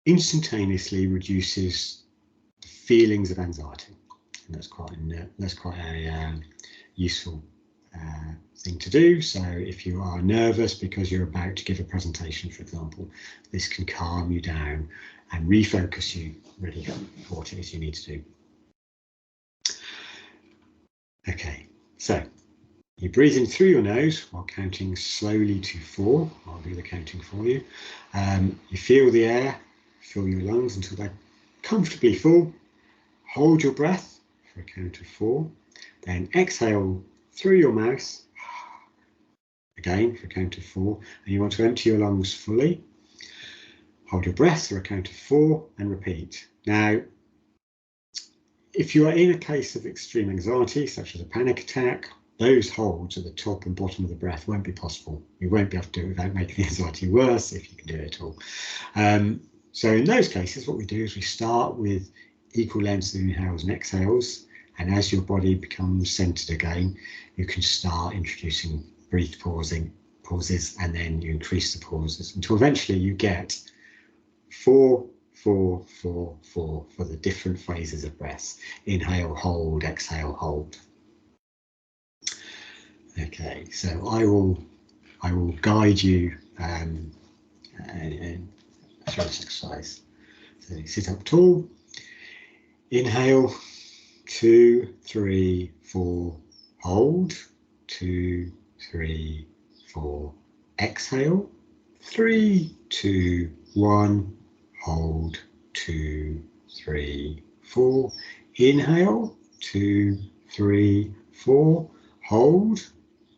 Speaker 1: instantaneously reduces feelings of anxiety. And that's quite a useful thing to do. So if you are nervous because you're about to give a presentation, for example, this can calm you down and refocus you really for what it is you need to do. Okay, so you breathe in through your nose while counting slowly to 4. I'll do the counting for you. You feel the air, fill your lungs until they're comfortably full. Hold your breath for a count of 4. Then exhale through your mouth, again for a count of 4. And you want to empty your lungs fully. Hold your breath for a count of 4 and repeat. Now, if you are in a case of extreme anxiety, such as a panic attack, those holds at the top and bottom of the breath won't be possible. You won't be able to do it without making the anxiety worse, if you can do it at all. So in those cases, what we do is we start with equal lengths of inhales and exhales. And as your body becomes centered again, you can start introducing breath pauses, and then you increase the pauses until eventually you get 4, 4, 4, 4 for the different phases of breath. Inhale, hold, exhale, hold. Okay, so I will guide you through this exercise. So sit up tall. Inhale, 2, 3, 4. Hold. 2, 3, 4. Exhale. 3, 2, 1. Hold. 2, 3, 4. Inhale. 2, 3, 4. Hold.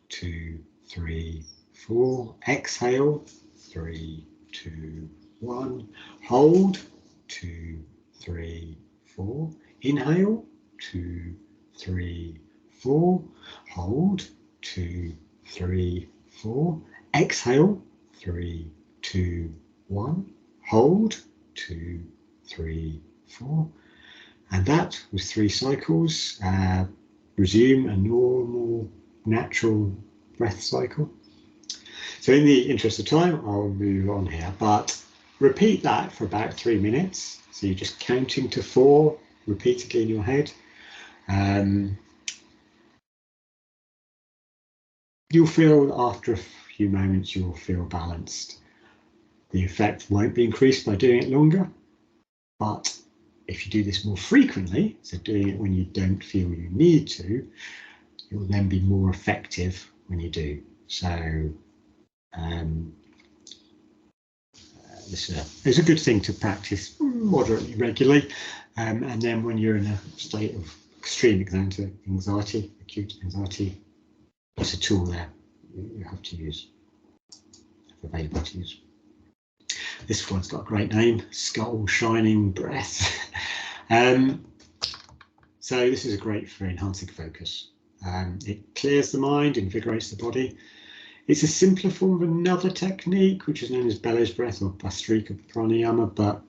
Speaker 1: 2, 3, 4. Exhale. 3, 2, 1. Hold. 2, 3, 4. Inhale. 2, 3, 4. Hold. 2, 3, 4. Exhale, 3, 2, 1. Hold, 2, 3, 4. And that was 3 cycles. Resume a normal, natural breath cycle. So in the interest of time, I'll move on here, but repeat that for about 3 minutes. So you're just counting to 4 repeatedly in your head. You'll feel after a few moments, you'll feel balanced. The effect won't be increased by doing it longer, but if you do this more frequently, so doing it when you don't feel you need to, it will then be more effective when you do. So this is a good thing to practice moderately regularly, and then when you're in a state of extreme anxiety, acute anxiety, it's a tool there you have to use, available to use. This one's got a great name, Skull Shining Breath. So this is great for enhancing focus. It clears the mind, invigorates the body. It's a simpler form of another technique, which is known as bellows breath or Bhastrika pranayama,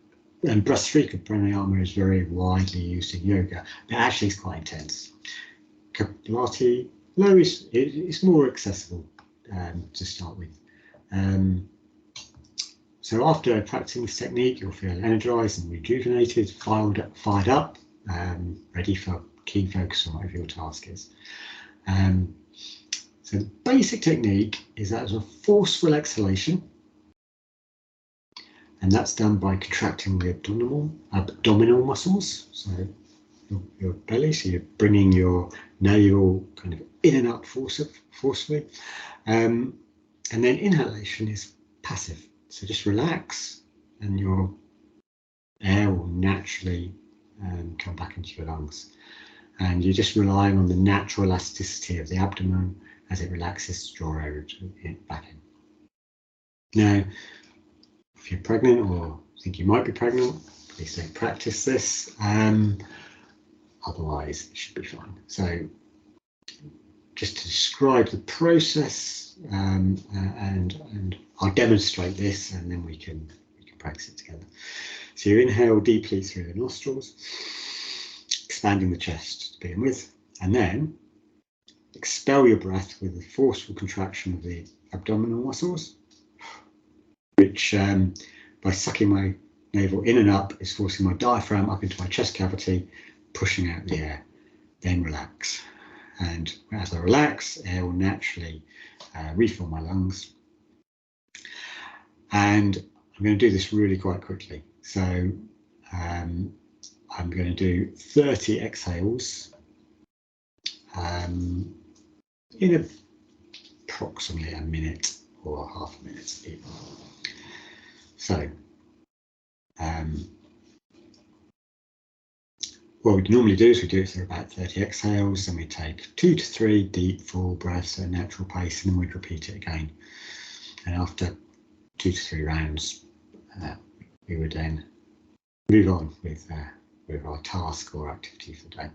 Speaker 1: and Bhastrika pranayama is very widely used in yoga, but actually it's quite intense. Kapalabhati, though it's more accessible to start with. So after practicing this technique, you'll feel energized and rejuvenated, fired up, ready for keen focus on whatever your task is. So the basic technique is that of a forceful exhalation, and that's done by contracting the abdominal muscles, so your belly, so you're bringing your navel kind of in and up forcefully, and then inhalation is passive, so just relax and your air will naturally come back into your lungs, and you're just relying on the natural elasticity of the abdomen as it relaxes to draw air back in. Now, if you're pregnant or think you might be pregnant, please don't practice this. Otherwise, it should be fine. So, just to describe the process, and I'll demonstrate this, and then we can practice it together. So you inhale deeply through the nostrils, expanding the chest to begin with, and then expel your breath with a forceful contraction of the abdominal muscles, which by sucking my navel in and up is forcing my diaphragm up into my chest cavity, pushing out the air. Then relax. And as I relax, air will naturally refill my lungs. And I'm going to do this really quite quickly. So I'm going to do 30 exhales in approximately a minute or half a minute even. So what we normally do is we do it for about 30 exhales, then we take 2 to 3 deep full breaths at a natural pace, and then we'd repeat it again. And after 2 to 3 rounds, we would then move on with our task or activity for the day.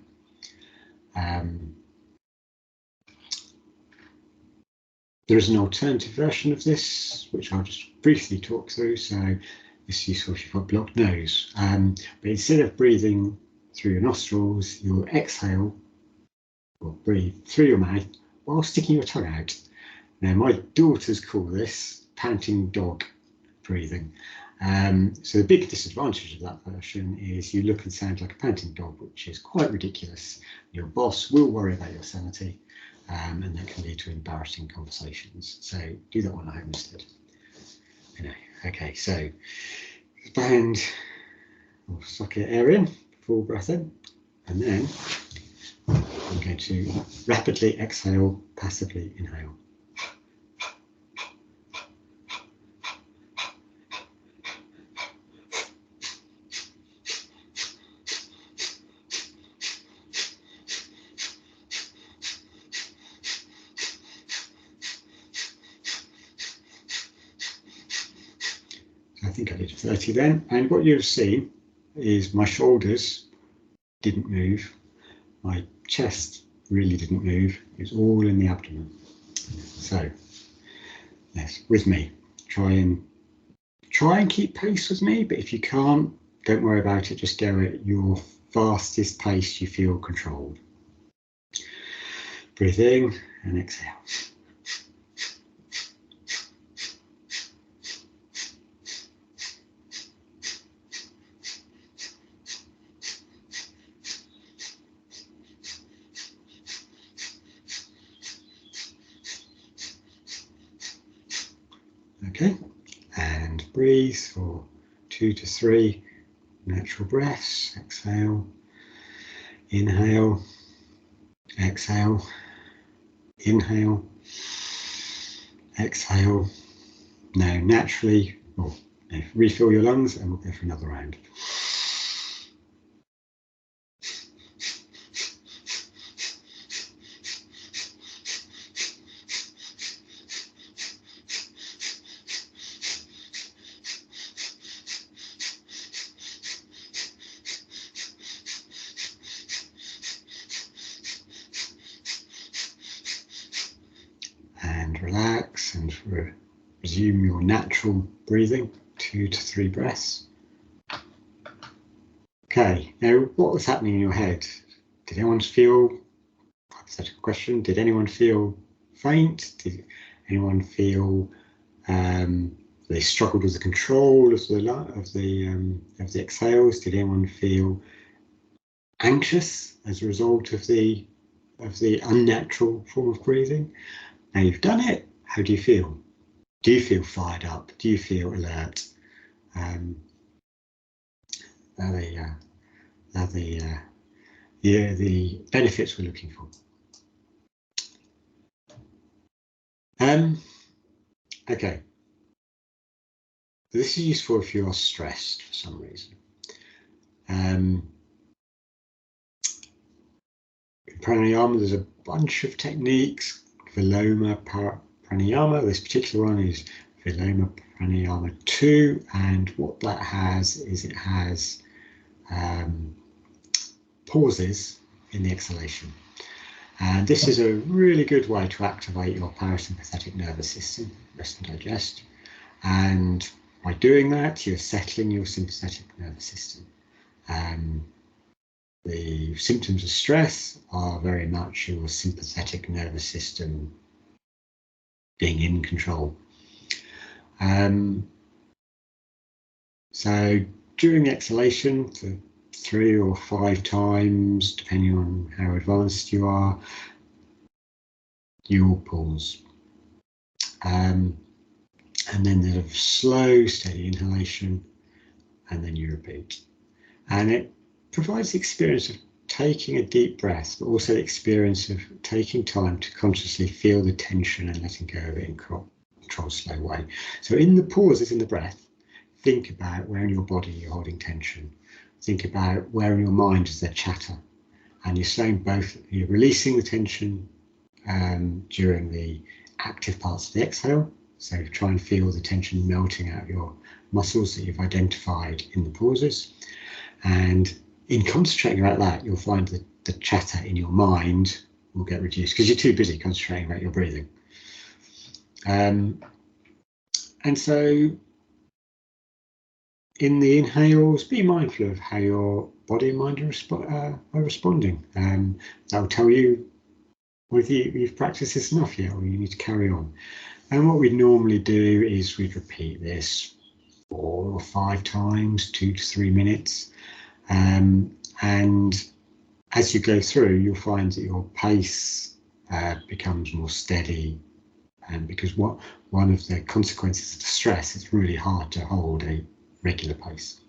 Speaker 1: There is an alternative version of this, which I'll just briefly talk through. So this is useful if you've got blocked nose. But instead of breathing through your nostrils, you'll exhale or breathe through your mouth while sticking your tongue out. Now, my daughters call this panting dog breathing. So the big disadvantage of that version is you look and sound like a panting dog, which is quite ridiculous. Your boss will worry about your sanity, and that can lead to embarrassing conversations. So do that one at home instead. Anyway, okay, so expand or suck your air in, full breath in, and then I'm going to rapidly exhale, passively inhale. I think I did 30 then, and what you've seen is my shoulders didn't move, my chest really didn't move, it's all in the abdomen. So, yes, with me, try and keep pace with me, but if you can't, don't worry about it. Just go at your fastest pace you feel controlled. Breathe in and exhale. Okay, and breathe for 2 to 3 natural breaths. Exhale, inhale, exhale, inhale, exhale. Now naturally, refill your lungs and we'll go for another round. And relax and resume your natural breathing, 2 to 3 breaths. Okay, now what was happening in your head? Did anyone feel, hypothetical question, did anyone feel faint? Did anyone feel they struggled with the control of the exhales? Did anyone feel anxious as a result of the unnatural form of breathing? Now you've done it. How do you feel? Do you feel fired up? Do you feel alert? The benefits we're looking for. Okay. This is useful if you're stressed for some reason. In pranayama, there's a bunch of techniques. Viloma pranayama. This particular one is Viloma pranayama 2, and what that has is it has pauses in the exhalation. And this is a really good way to activate your parasympathetic nervous system, rest and digest. And by doing that, you're settling your sympathetic nervous system. The symptoms of stress are very much your sympathetic nervous system being in control. So during the exhalation, for 3 or 5 times, depending on how advanced you are, you'll pause. And then there's a slow, steady inhalation, and then you repeat. And it provides the experience of taking a deep breath, but also the experience of taking time to consciously feel the tension and letting go of it in a controlled, slow way. So in the pauses in the breath, think about where in your body you're holding tension. Think about where in your mind is there chatter. And you're slowing both, you're releasing the tension during the active parts of the exhale. So try and feel the tension melting out of your muscles that you've identified in the pauses. And in concentrating about that, you'll find that the chatter in your mind will get reduced because you're too busy concentrating about your breathing. And so in the inhales, be mindful of how your body and mind are responding. That will tell you whether you've practiced this enough yet or you need to carry on. And what we'd normally do is we'd repeat this 4 or 5 times, 2 to 3 minutes. And as you go through, you'll find that your pace becomes more steady. And because one of the consequences of the stress, it's really hard to hold a regular pace.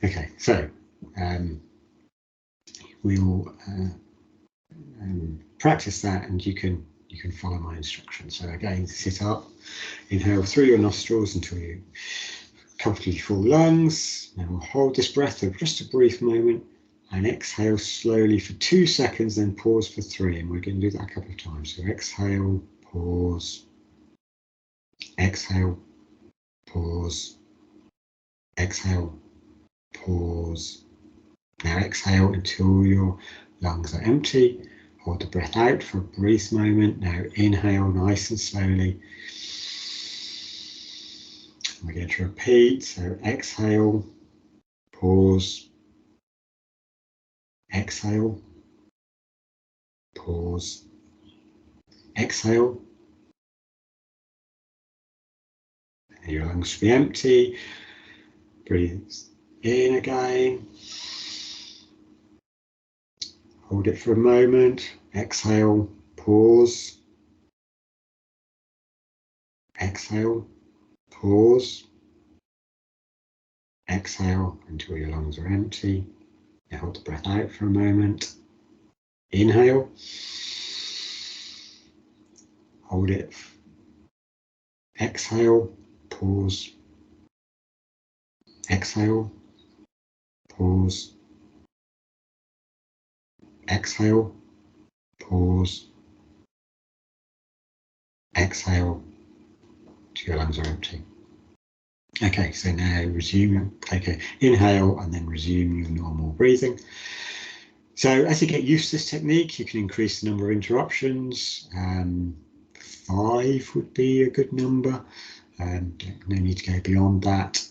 Speaker 1: Okay, so we'll practice that, and you can follow my instructions. So again, sit up, inhale through your nostrils until you comfortably full lungs. Now we'll hold this breath for just a brief moment and exhale slowly for 2 seconds, then pause for 3. And we're going to do that a couple of times. So exhale, pause, exhale, pause, exhale, pause. Now exhale until your lungs are empty. Hold the breath out for a brief moment. Now inhale nice and slowly. We're going to repeat. So exhale, pause, exhale, pause, exhale. And your lungs should be empty. Breathe in again. Hold it for a moment. Exhale, pause. Exhale, pause. Exhale until your lungs are empty. Now hold the breath out for a moment. Inhale. Hold it. Exhale, pause. Exhale, pause. Exhale, pause. Exhale till your lungs are empty. Okay, so now resume, take an inhale and then resume your normal breathing. So as you get used to this technique, you can increase the number of interruptions. 5 would be a good number. No need to go beyond that.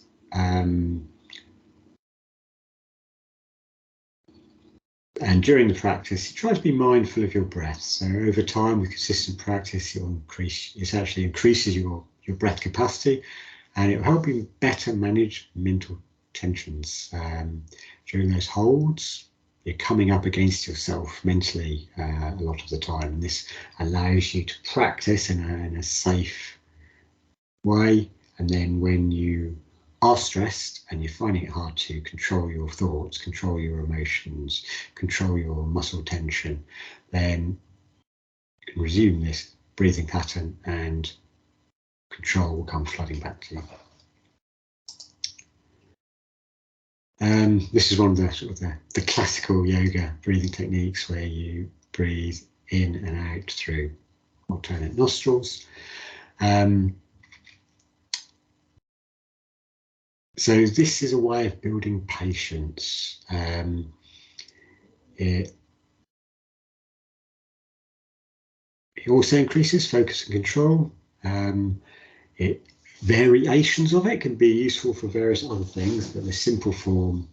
Speaker 1: And during the practice, try to be mindful of your breath. So over time, with consistent practice, it actually increases your breath capacity, and it will help you better manage mental tensions. During those holds, you're coming up against yourself mentally a lot of the time, and this allows you to practice in a safe way. And then when you are stressed and you're finding it hard to control your thoughts, control your emotions, control your muscle tension, then you can resume this breathing pattern and control will come flooding back to you. This is one of the sort of the classical yoga breathing techniques where you breathe in and out through alternate nostrils. So this is a way of building patience. It also increases focus and control. Variations of it can be useful for various other things, but the simple form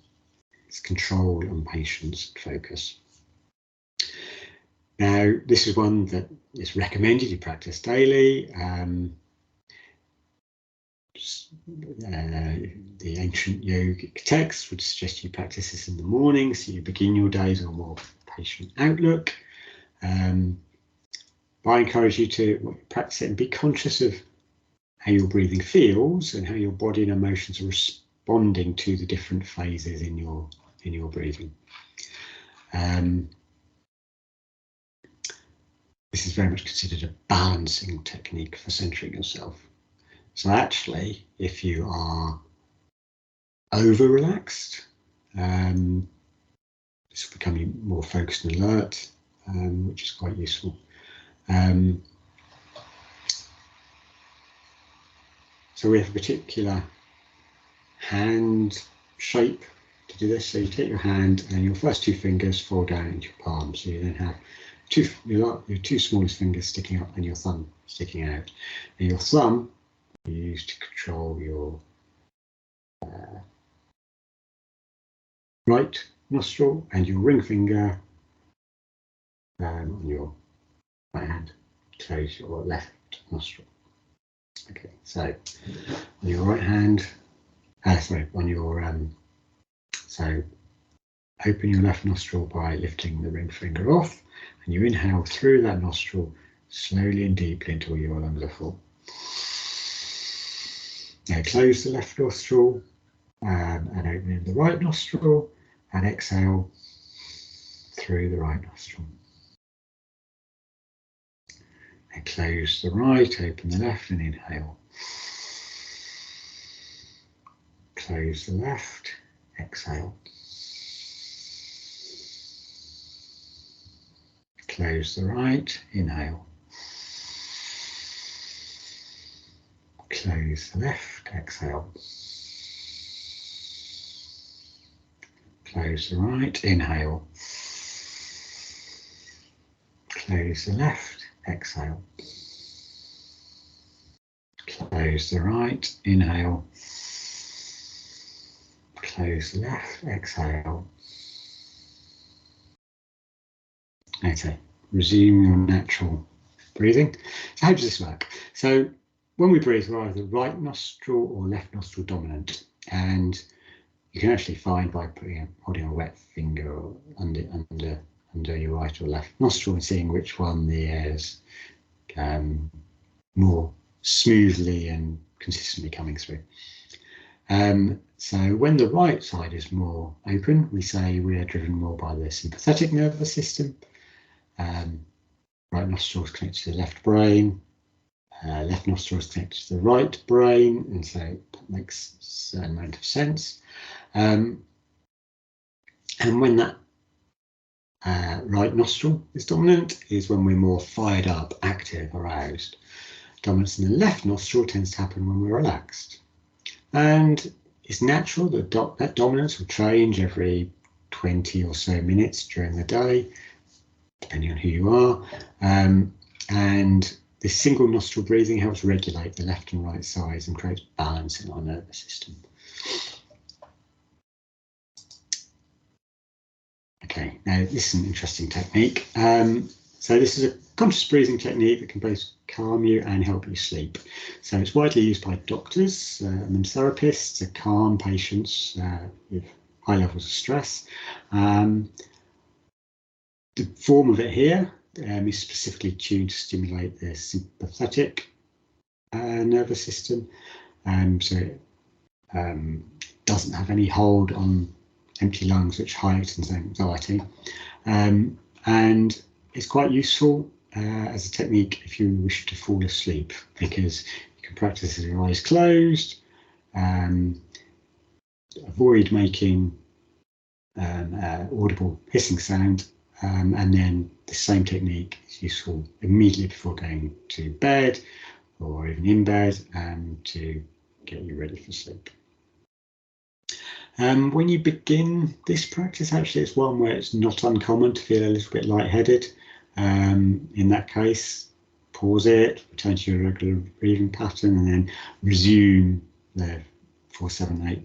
Speaker 1: is control and patience and focus. Now, this is one that is recommended you practice daily. The ancient yogic texts would suggest you practice this in the morning, so you begin your days on a more patient outlook. I encourage you to practice it and be conscious of how your breathing feels and how your body and emotions are responding to the different phases in your breathing. This is very much considered a balancing technique for centering yourself. So actually, if you are over-relaxed, this will become you more focused and alert, which is quite useful. So we have a particular hand shape to do this. So you take your hand and your first 2 fingers fall down into your palm. So you then have your 2 smallest fingers sticking up and your thumb sticking out. And your thumb you use to control your right nostril, and your ring finger on your right hand close your left nostril. Okay, so on your right hand, on your so open your left nostril by lifting the ring finger off, and you inhale through that nostril slowly and deeply until your lungs are full. Now close the left nostril and open in the right nostril and exhale through the right nostril. And close the right, open the left and inhale. Close the left, exhale. Close the right, inhale. Close the left, exhale. Close the right, inhale. Close the left, exhale. Close the right, inhale. Close the left, exhale. Okay, resume your natural breathing. So how does this work? So when we breathe, we're either right nostril or left nostril dominant, and you can actually find by holding a wet finger under your right or left nostril and seeing which one the air's more smoothly and consistently coming through. So when the right side is more open, we say we are driven more by the sympathetic nervous system. Right nostril is connected to the left brain, left nostril is connected to the right brain, and so that makes a certain amount of sense. And when that right nostril is dominant is when we're more fired up, active, aroused. Dominance in the left nostril tends to happen when we're relaxed. And it's natural that that dominance will change every 20 or so minutes during the day, depending on who you are. And this single nostril breathing helps regulate the left and right sides and creates balance in our nervous system. Okay, now this is an interesting technique. So this is a conscious breathing technique that can both calm you and help you sleep. So it's widely used by doctors and therapists to calm patients with high levels of stress. The form of it here is specifically tuned to stimulate the sympathetic nervous system. So it doesn't have any hold on empty lungs, which heightens anxiety. And it's quite useful as a technique if you wish to fall asleep, because you can practice with your eyes closed, avoid making audible hissing sound, and then the same technique is useful immediately before going to bed or even in bed to get you ready for sleep. When you begin this practice, actually, it's one where it's not uncommon to feel a little bit lightheaded. In that case, pause it, return to your regular breathing pattern, and then resume the 4-7-8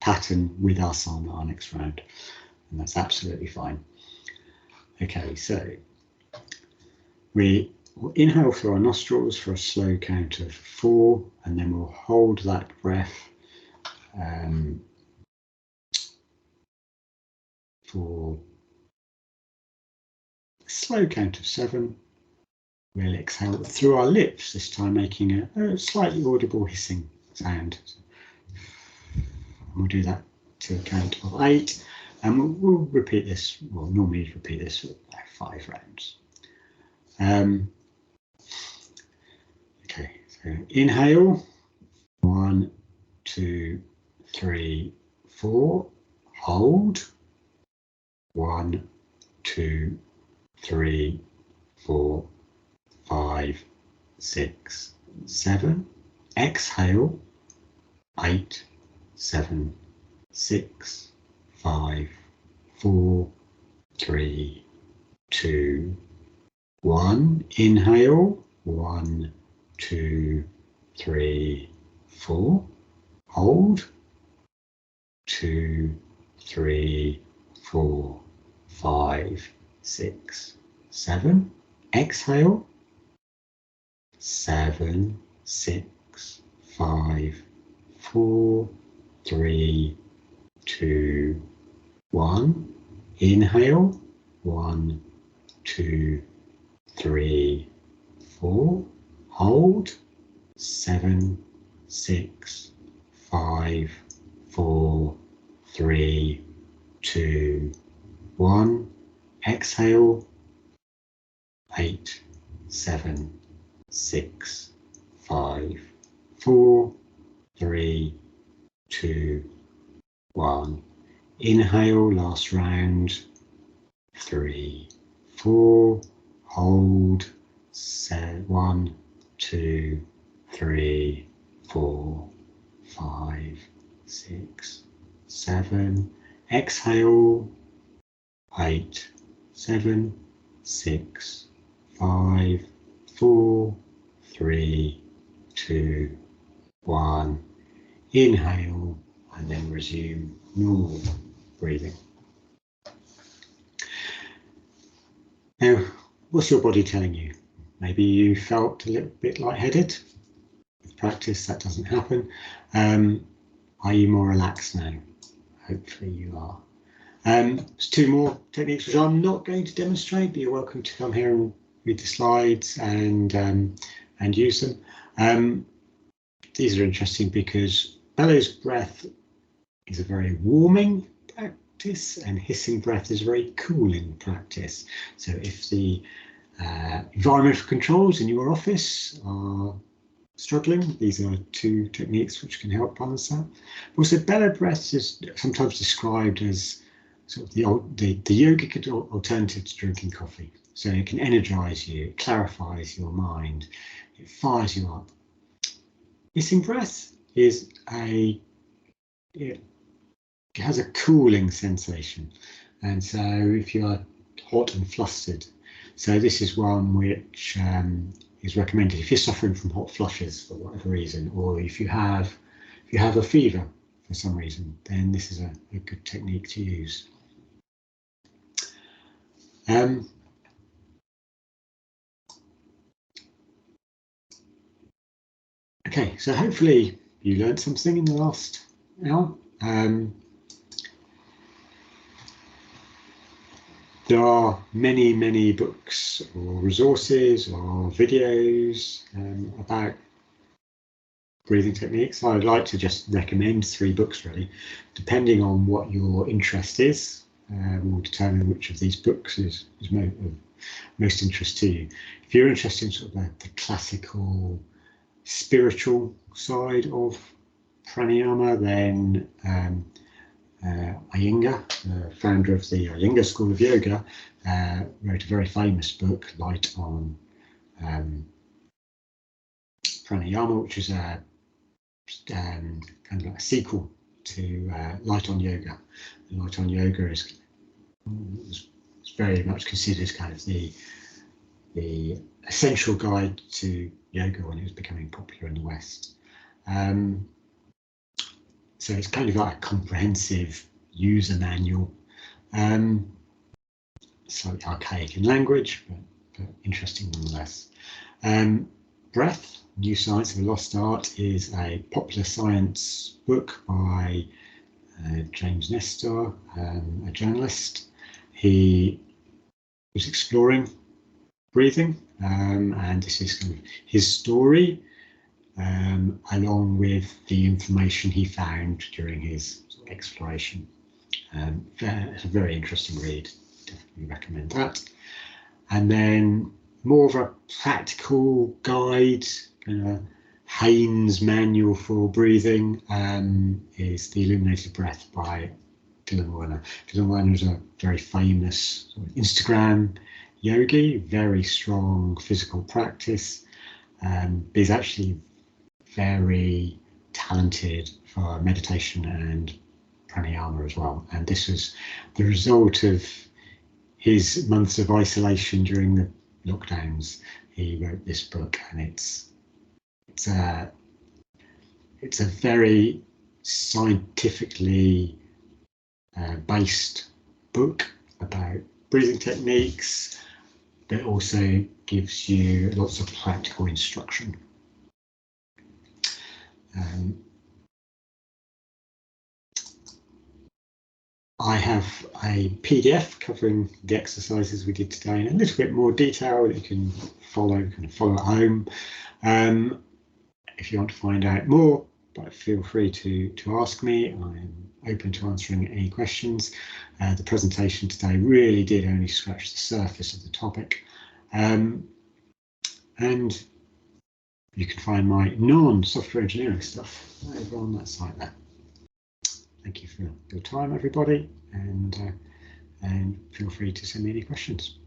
Speaker 1: pattern with us on our next round. And that's absolutely fine. Okay, so we will inhale through our nostrils for a slow count of 4, and then we'll hold that breath for a slow count of 7. We'll exhale through our lips, this time making a slightly audible hissing sound. And we'll do that to a count of 8, and we'll repeat this. We'll normally repeat this for 5 rounds. Okay, so inhale, 1, 2, 3, 4. Hold, 1, 2, 3, 4, 5, 6, 7. Exhale, 8, 7, 6, 5, 4, 3, 2, 1. Inhale, 1, 2, 3, 4. Hold, 2, 3, 4, 5, 6, 7. Exhale, 7, 6, 5, 4, 3, 2, 1. Inhale, 1, 2, 3, 4. Hold, 7, 6, 5, 4, 3, 2, 1. Exhale, 8, 7, 6, 5, 4, 3, 2, 1. Inhale, last round, 3, 4. Hold, 1, 2, 3, 4, 5, 6, 7. Exhale, 8, 7, 6, 5, 4, 3, 2, 1. Inhale and then resume normal breathing. Now, what's your body telling you? Maybe you felt a little bit lightheaded. With practice, that doesn't happen. Are you more relaxed now? Hopefully you are. There's 2 more techniques which I'm not going to demonstrate, but you're welcome to come here and read the slides and use them. These are interesting because bellows breath is a very warming practice and hissing breath is a very cooling practice. So if the environmental controls in your office are struggling, these are 2 techniques which can help balance that. Also, bellow breath is sometimes described as sort of the yogic alternative to drinking coffee. So it can energize you, it clarifies your mind, it fires you up. Hissing breath is it has a cooling sensation, and so if you are hot and flustered, so this is one which is recommended if you're suffering from hot flushes for whatever reason, or if you have a fever for some reason, then this is a good technique to use. Okay, so hopefully you learned something in the last hour. There are many books or resources or videos about breathing techniques. I would like to just recommend 3 books really, depending on what your interest is. Will determine which of these books is of most interest to you. If you're interested in sort of the classical spiritual side of pranayama, then Iyengar, the founder of the Iyengar School of Yoga, wrote a very famous book, Light on Pranayama, which is a kind of like a sequel to Light on Yoga. And Light on Yoga is very much considered as kind of the essential guide to yoga when it was becoming popular in the West. So it's kind of like a comprehensive user manual, slightly archaic in language, but interesting nonetheless. Breath, New Science of a Lost Art is a popular science book by James Nestor, a journalist. He was exploring breathing, and this is kind of his story, along with the information he found during his exploration. It's a very interesting read, definitely recommend that. And then more of a practical guide, Haynes manual for breathing, is The Illuminated Breath by Dylan Werner. Dylan Werner is a very famous sort of Instagram yogi, very strong physical practice, but he's actually very talented for meditation and pranayama as well. And this was the result of his months of isolation during the lockdowns. He wrote this book, and it's a very scientifically based book about breathing techniques, but also gives you lots of practical instruction. I have a PDF covering the exercises we did today in a little bit more detail that you can follow at home. If you want to find out more, but feel free to ask me. I'm open to answering any questions. The presentation today really did only scratch the surface of the topic. And you can find my non-software engineering stuff over on that site there. Thank you for your time, everybody, and feel free to send me any questions.